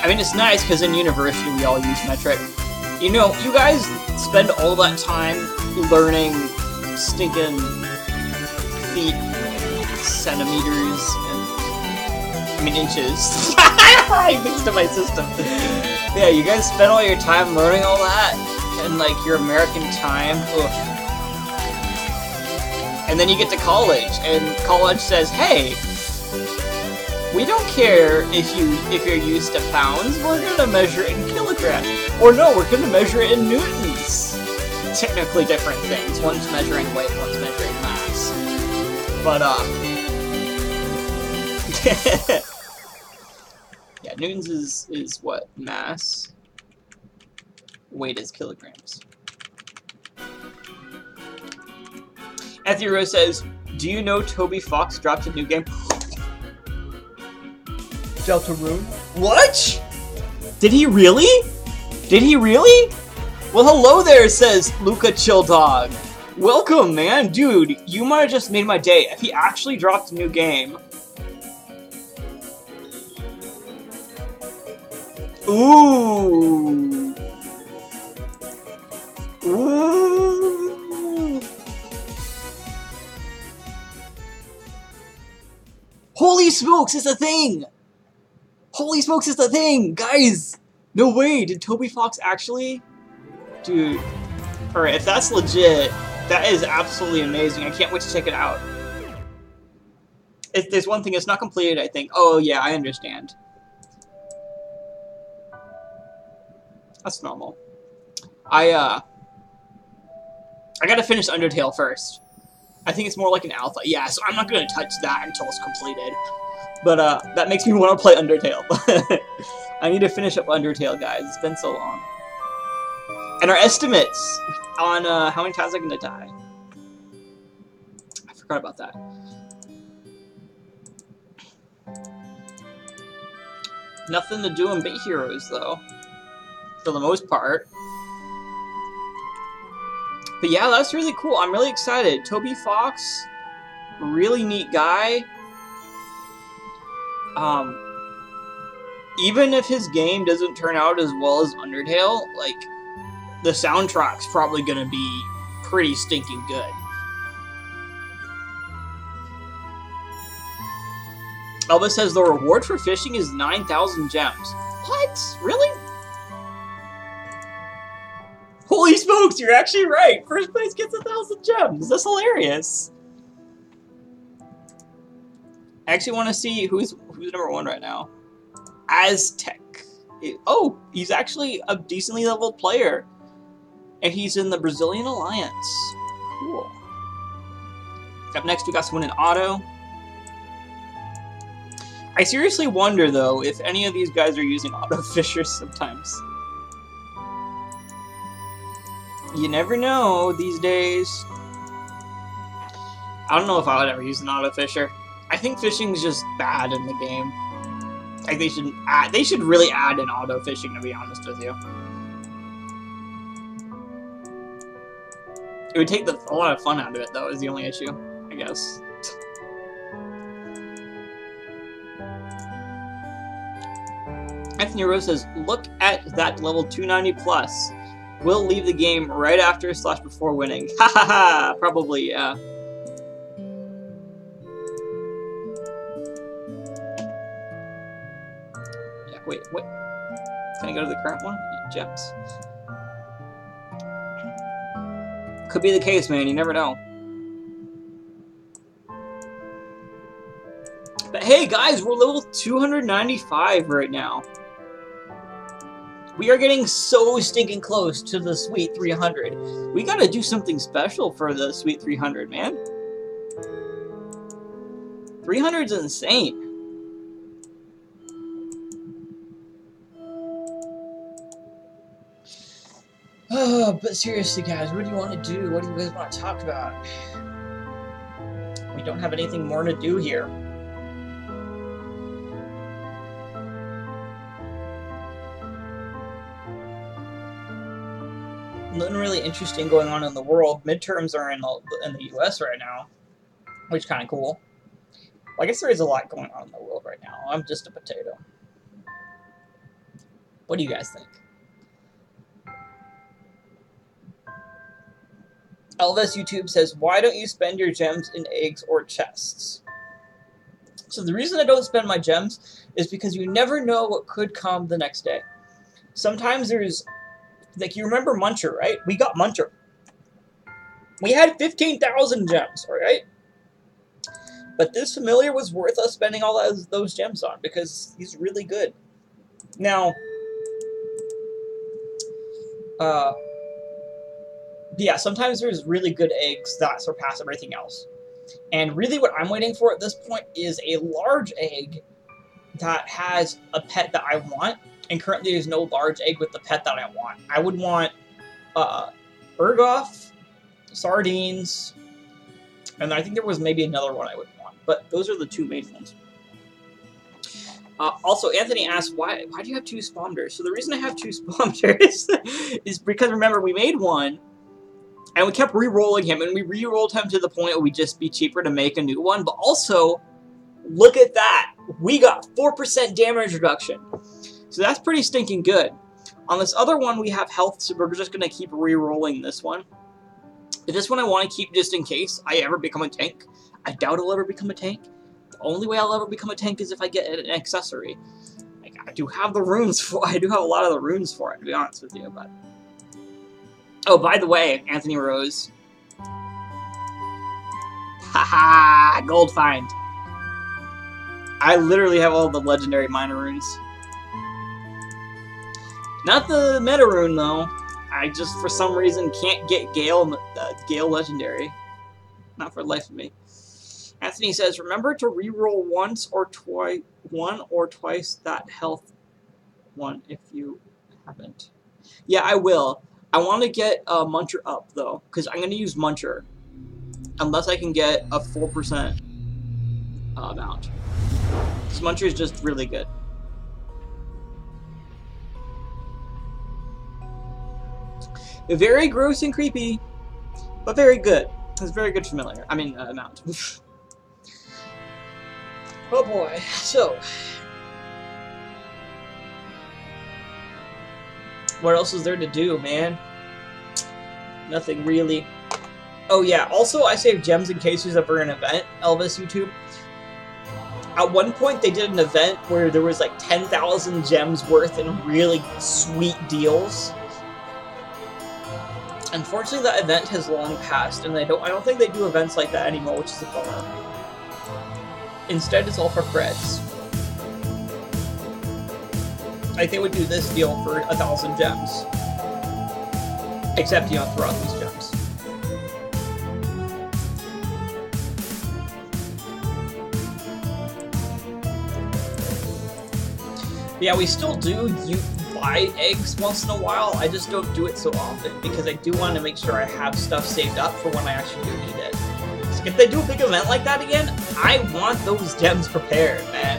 I mean, it's nice because in university we all use metric. You know, you guys spend all that time learning stinking feet, centimeters, and inches. I mixed up my system. Yeah, you guys spend all your time learning all that, and like your American time. Ugh. And then you get to college, and college says, "Hey, we don't care if you're used to pounds. We're gonna measure it in kilograms, or no, we're gonna measure it in newtons." Technically different things. One's measuring weight, one's measuring mass. But yeah, newtons is what? Mass. Weight is kilograms. Anthony Rose says, do you know Toby Fox dropped a new game? Deltarune? What? Did he really? Did he really? Well, hello there, says Luca Chill Dog. Welcome, man. Dude, you might have just made my day. If he actually dropped a new game. Ooh. Ooh. Holy smokes, it's a thing! Holy smokes, it's a thing! Guys! No way, did Toby Fox actually? Dude. Alright, if that's legit, that is absolutely amazing. I can't wait to check it out. If there's one thing, it's not completed, I think. Oh, yeah, I understand. That's normal. I gotta finish Undertale first. I think it's more like an alpha. Yeah, so I'm not gonna touch that until it's completed. But, that makes me want to play Undertale. I need to finish up Undertale, guys. It's been so long. And our estimates on, how many times I'm gonna die. I forgot about that. Nothing to do in Bit Heroes, though. For the most part. But yeah, that's really cool. I'm really excited. Toby Fox, really neat guy. Even if his game doesn't turn out as well as Undertale, like, the soundtrack's probably gonna be pretty stinking good. Elvis says the reward for fishing is 9,000 gems. What? Really? Holy smokes, you're actually right! First place gets 1,000 gems! That's hilarious! I actually want to see who's Who's number 1 right now? Aztec. Oh, he's actually a decently leveled player. And he's in the Brazilian Alliance. Cool. Up next, we got someone in auto. I seriously wonder, though, if any of these guys are using auto fishers sometimes. You never know these days. I don't know if I would ever use an auto fisher. I think fishing is just bad in the game. Like they should really add in auto fishing, to be honest with you. It would take a lot of fun out of it, though, is the only issue, I guess. Anthony Rose says, look at that level 290 plus. We'll leave the game right after / before winning. Ha ha ha! Probably, yeah. Yeah, wait, what? Can I go to the current one? Gems. Could be the case, man. You never know. But hey, guys, we're level 295 right now. We are getting so stinking close to the sweet 300. We gotta do something special for the sweet 300, man. 300's insane. Oh, but seriously, guys, what do you want to do? What do you guys want to talk about? We don't have anything more to do here. Nothing really interesting going on in the world. Midterms are in the US right now, which is kind of cool. Well, I guess there is a lot going on in the world right now. I'm just a potato. What do you guys think? Elvis YouTube says, why don't you spend your gems in eggs or chests? So the reason I don't spend my gems is because you never know what could come the next day. Sometimes there's, like, you remember Muncher, right? We got Muncher. We had 15,000 gems, alright? But this familiar was worth us spending all those gems on because he's really good. Now, yeah, sometimes there's really good eggs that surpass everything else. And really what I'm waiting for at this point is a large egg that has a pet that I want. And currently there's no large egg with the pet that I want. I would want Urgoff, Sardines, and I think there was maybe another one I would want. But those are the two main ones. Also, Anthony asked, why do you have 2 spawners? So the reason I have 2 spawners is because, remember, we made one, and we kept re-rolling him, and we re-rolled him to the point where we'd just be cheaper to make a new one. But also, look at that. We got 4% damage reduction. So that's pretty stinking good. On this other one, we have health, so we're just going to keep re-rolling this one. But this one I want to keep just in case I ever become a tank. I doubt I'll ever become a tank. The only way I'll ever become a tank is if I get an accessory. Like, I do have the runes for I do have a lot of the runes for it, to be honest with you, but... Oh, by the way, Anthony Rose. Haha, gold find. I literally have all the legendary minor runes. Not the meta rune, though. I just, for some reason, can't get Gale legendary. Not for the life of me. Anthony says, remember to reroll one or twice that health one if you haven't. Yeah, I will. I want to get Muncher up, though, because I'm going to use Muncher. Unless I can get a 4% amount. This Muncher is just really good. Very gross and creepy, but very good. It's very good familiar. I mean, amount. Oh boy. So, what else is there to do, man? Nothing really. Oh yeah, also I saved gems in case there's ever an event, Elvis YouTube. At one point they did an event where there was like 10,000 gems worth in really sweet deals. Unfortunately that event has long passed and I don't think they do events like that anymore, which is a bummer. Instead it's all for creds. Like, they would do this deal for 1,000 gems. Except you don't throw out these gems. But yeah, we still do buy eggs once in a while. I just don't do it so often because I do want to make sure I have stuff saved up for when I actually do need it. So if they do a big event like that again, I want those gems prepared, man.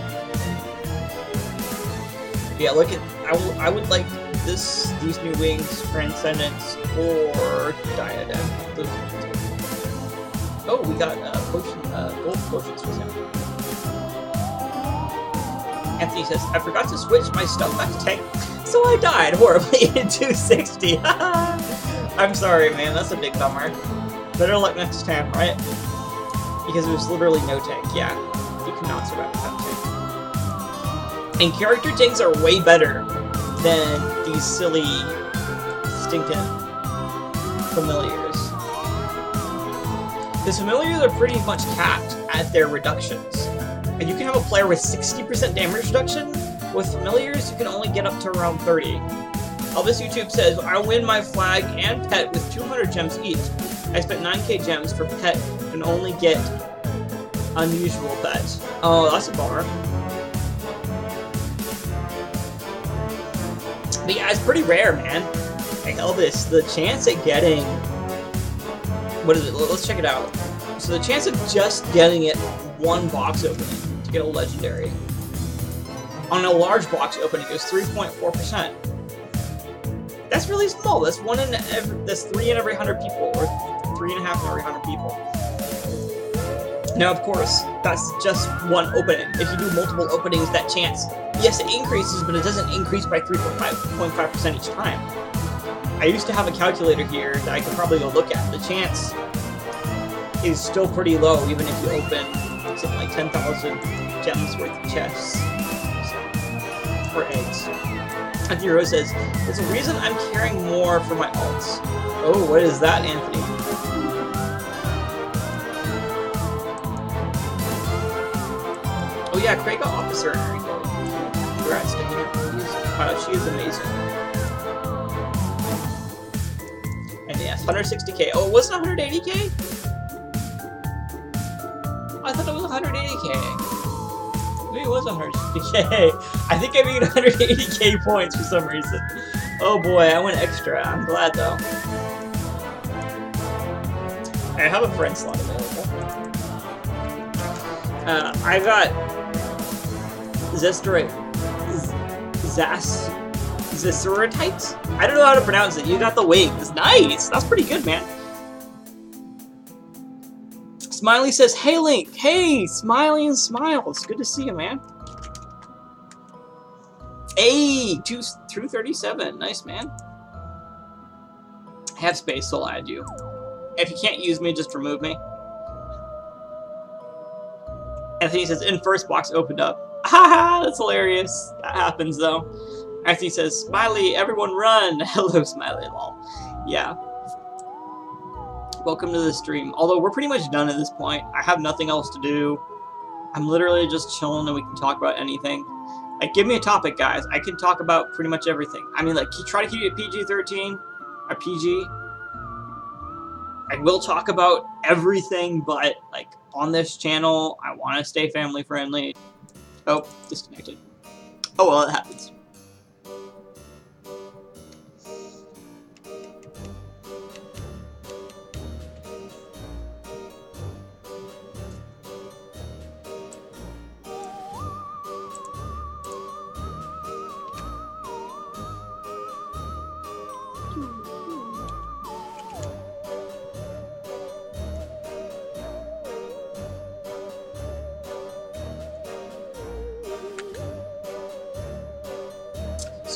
Yeah, look at I would like these new wings, Transcendence or Diadem. Oh, we got gold potions for him. Anthony says, I forgot to switch my stuff back to tank, so I died horribly in 260. I'm sorry, man, that's a big bummer. Better luck next time, right? Because there's literally no tank, yeah. You cannot survive without tank. And character tanks are way better than these silly, stinking familiars. Because familiars are pretty much capped at their reductions. And you can have a player with 60% damage reduction. With familiars, you can only get up to around 30. Elvis YouTube says, I win my flag and pet with 200 gems each. I spent 9k gems for pet and only get unusual pets. Oh, that's a bummer. But yeah, it's pretty rare, man. Like Elvis, the chance at getting... What is it? Let's check it out. So the chance of just getting it one box opening to get a legendary on a large box opening is 3.4%. That's really small. That's that's 3 in every 100 people, or 3.5 in every 100 people. Now, of course, that's just one opening. If you do multiple openings, that chance, yes, it increases, but it doesn't increase by 3.5% each time. I used to have a calculator here that I could probably go look at. The chance is still pretty low, even if you open something like 10,000 gems worth of chests. Or eggs. Anthony Rose says, there's a reason I'm carrying more for my alts. Oh, what is that, Anthony? Oh yeah, Craig got Officer Harry. Congrats, Sticky. She is amazing. And yes, 160k. Oh, it wasn't 180k? I thought it was 180k. Maybe it was 160k. I think I made 180k points for some reason. Oh boy, I went extra. I'm glad though. I have a friend slot available. I got Zestoritites? I don't know how to pronounce it. You got the wings. Nice! That's pretty good, man. Smiley says, hey Link! Hey! Smiley and Smiles! Good to see you, man. Hey! 237. Nice, man. I have space, so I'll add you. If you can't use me, just remove me. Anthony says, in first box opened up. Haha! That's hilarious. That happens, though. Anthony says, Smiley, everyone run! Hello, Smiley, lol. Yeah. Welcome to the stream. Although we're pretty much done at this point. I have nothing else to do. I'm literally just chilling and we can talk about anything. Like, give me a topic, guys. I can talk about pretty much everything. I mean, like, try to keep it PG-13 or PG. I will talk about everything, but, like, on this channel, I want to stay family friendly. Oh, disconnected. Oh, well, it happens.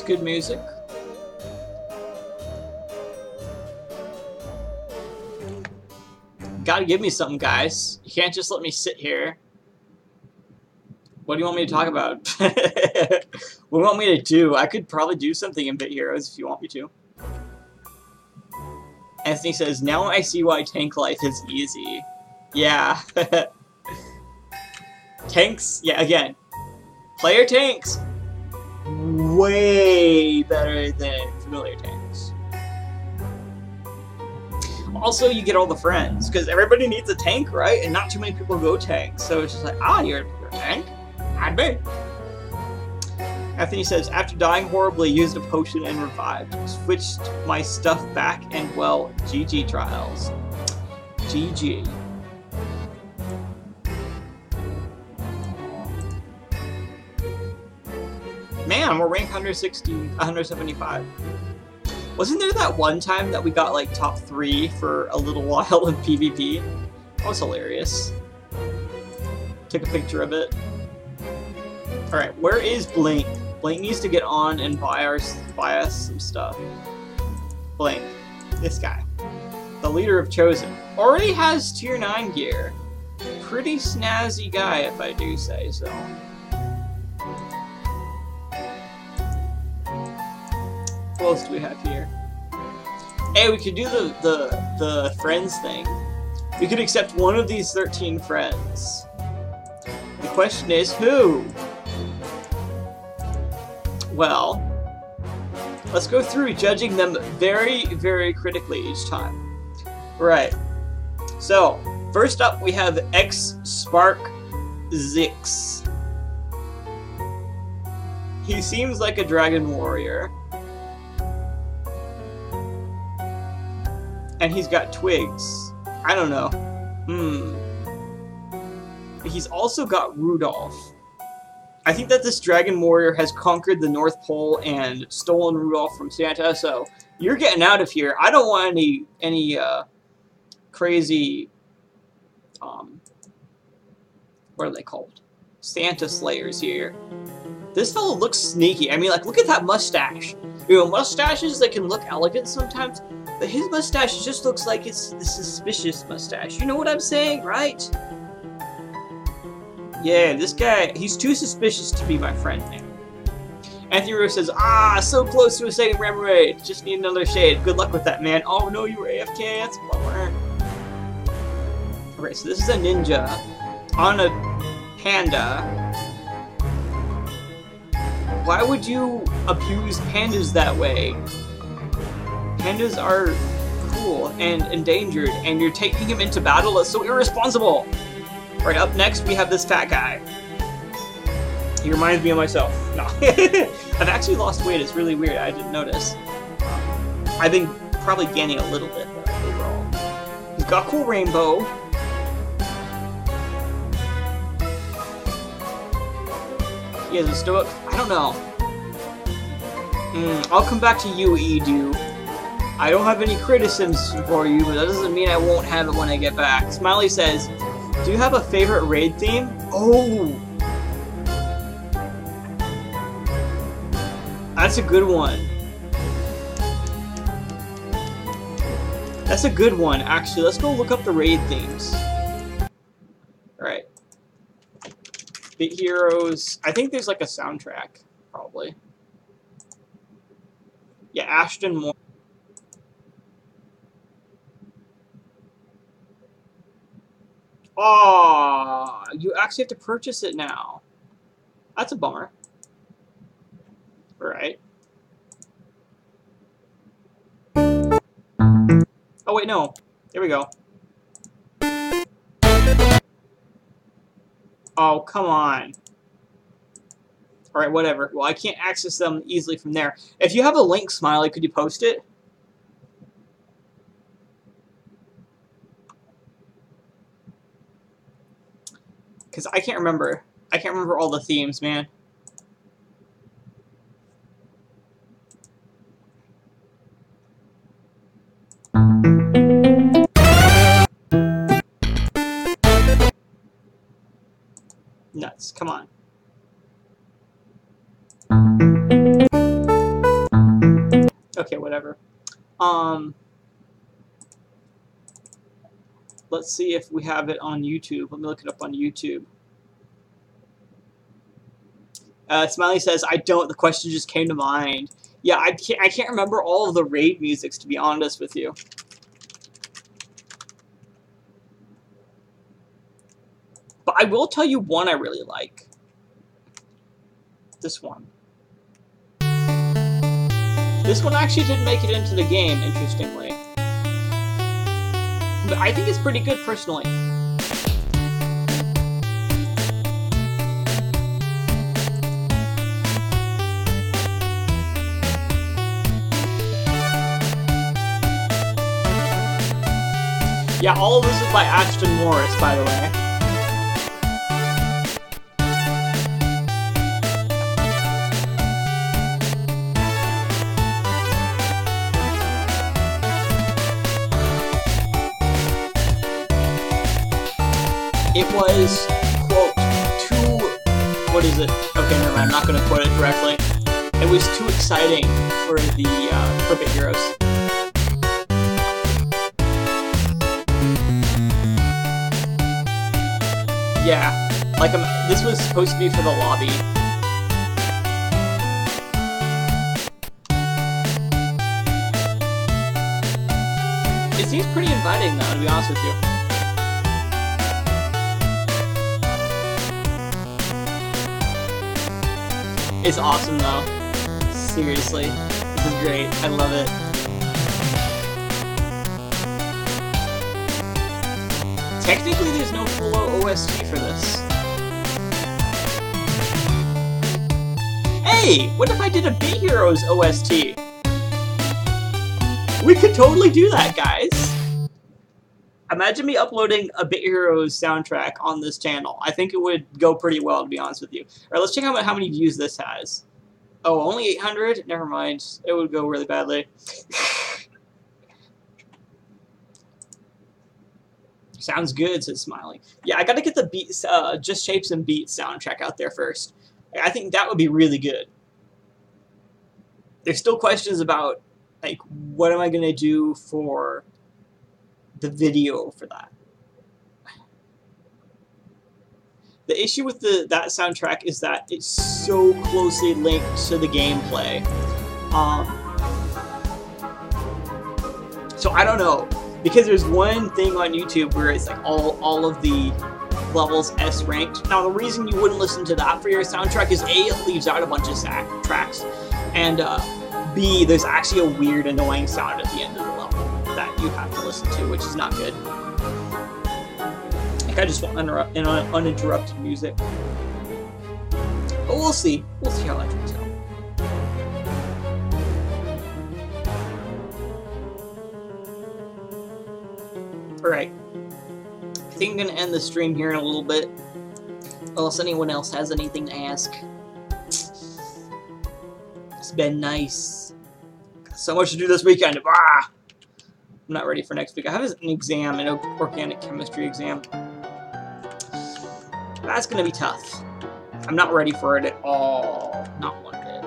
Good music. Gotta give me something, guys. You can't just let me sit here. What do you want me to talk about? What do you want me to do? I could probably do something in Bit Heroes if you want me to. Anthony says, now I see why tank life is easy. Yeah. Tanks, yeah, again. Player tanks. way better than familiar tanks. Also, you get all the friends, because everybody needs a tank, right? And not too many people go tank, so it's just like, ah, you're a tank? I'd be. Anthony says, after dying horribly, used a potion and revived. Switched my stuff back and, well, GG trials. GG. Man, we're ranked 175. Wasn't there that one time that we got like top 3 for a little while in PvP? That was hilarious. Took a picture of it. Alright, where is Blink? Blink needs to get on and buy us some stuff. Blink. This guy. The leader of Chosen. Already has tier 9 gear. Pretty snazzy guy, if I do say so. What else do we have here? Hey, we could do the friends thing. We could accept one of these 13 friends. The question is, who? Well, let's go through judging them very, very critically each time. Right. So, first up we have X Spark Zix. He seems like a dragon warrior. And he's got twigs. I don't know. He's also got Rudolph. I think that this dragon warrior has conquered the North Pole and stolen Rudolph from Santa, so you're getting out of here. I don't want any crazy, what are they called? Santa slayers here. This fellow looks sneaky. I mean, like, look at that mustache. You know, mustaches that can look elegant sometimes, but his mustache just looks like it's the suspicious mustache. You know what I'm saying, right? Yeah, this guy, he's too suspicious to be my friend, man. Anthony Rose says, ah, so close to a second ram raid. Just need another shade. Good luck with that, man. Oh no, you were AFK. That's a bummer. Okay, so this is a ninja on a panda. Why would you abuse pandas that way? Pandas are cool and endangered, and you're taking him into battle? That's so irresponsible! Right, up next we have this fat guy. He reminds me of myself. No. I've actually lost weight, it's really weird, I didn't notice. I've been probably gaining a little bit, but overall. He's got cool rainbow. He has a stoic, I don't know. I'll come back to you, Edu. I don't have any criticisms for you, but that doesn't mean I won't have it when I get back. Smiley says, do you have a favorite raid theme? Oh! That's a good one. That's a good one, actually. Let's go look up the raid themes. Alright. Big Heroes. I think there's like a soundtrack, probably. Yeah, Ashton Moore. Oh, you actually have to purchase it now. That's a bummer. Right. Oh wait, no. There we go. Oh, come on. Alright, whatever. Well, I can't access them easily from there. If you have a link, Smiley, could you post it? Because I can't remember. I can't remember all the themes, man. Nuts. Come on. Okay, whatever. Let's see if we have it on YouTube. Let me look it up on YouTube. Smiley says, I don't. The question just came to mind. Yeah, I can't remember all of the raid musics, to be honest with you. But I will tell you one I really like. This one. This one actually didn't make it into the game, interestingly. But I think it's pretty good, personally. Yeah, all of this is by Ashton Morris, by the way. It was, quote, what is it? Okay, never mind, I'm not going to quote it directly. It was too exciting for the, for Bit Heroes. Yeah, like, this was supposed to be for the lobby. It seems pretty inviting, though, to be honest with you. It's awesome, though. Seriously. This is great. I love it. Technically, there's no full OST for this. Hey! What if I did a Bit Heroes OST? We could totally do that, guys! Imagine me uploading a Bit Heroes soundtrack on this channel. I think it would go pretty well, to be honest with you. Alright, let's check out how many views this has. Oh, only 800? Never mind. It would go really badly. Sounds good, says Smiley. Yeah, I gotta get the beats, Just Shapes and Beats soundtrack out there first. I think that would be really good. There's still questions about, like, what am I gonna do for the video for that? The issue with that soundtrack is that it's so closely linked to the gameplay. So I don't know, because there's one thing on YouTube where it's like all of the levels S ranked. Now the reason you wouldn't listen to that for your soundtrack is A, it leaves out a bunch of tracks, and B, there's actually a weird annoying sound at the end of the level that you have to listen to, which is not good. Like, I just want uninterrupted music. But we'll see. We'll see how that turns out. Alright. I think I'm going to end the stream here in a little bit. Unless anyone else has anything to ask. It's been nice. Got so much to do this weekend. Ah! I'm not ready for next week. I have an exam, an organic chemistry exam. That's going to be tough. I'm not ready for it at all. Not one bit.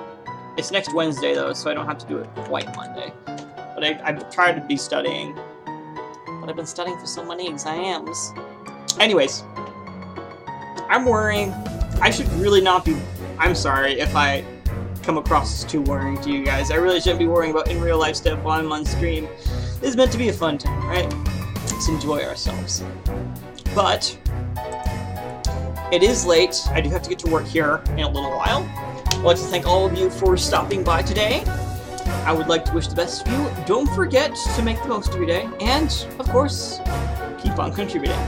It's next Wednesday, though, so I don't have to do it quite Monday. But I've tried to be studying. But I've been studying for so many exams. Anyways. I'm worrying. I should really not be... I'm sorry if I come across as too worrying to you guys. I really shouldn't be worrying about in real life stuff while I'm on stream. This is meant to be a fun time, right? Let's enjoy ourselves. But it is late. I do have to get to work here in a little while. I'd like to thank all of you for stopping by today. I would like to wish the best of you. Don't forget to make the most of your day. And, of course, keep on contributing.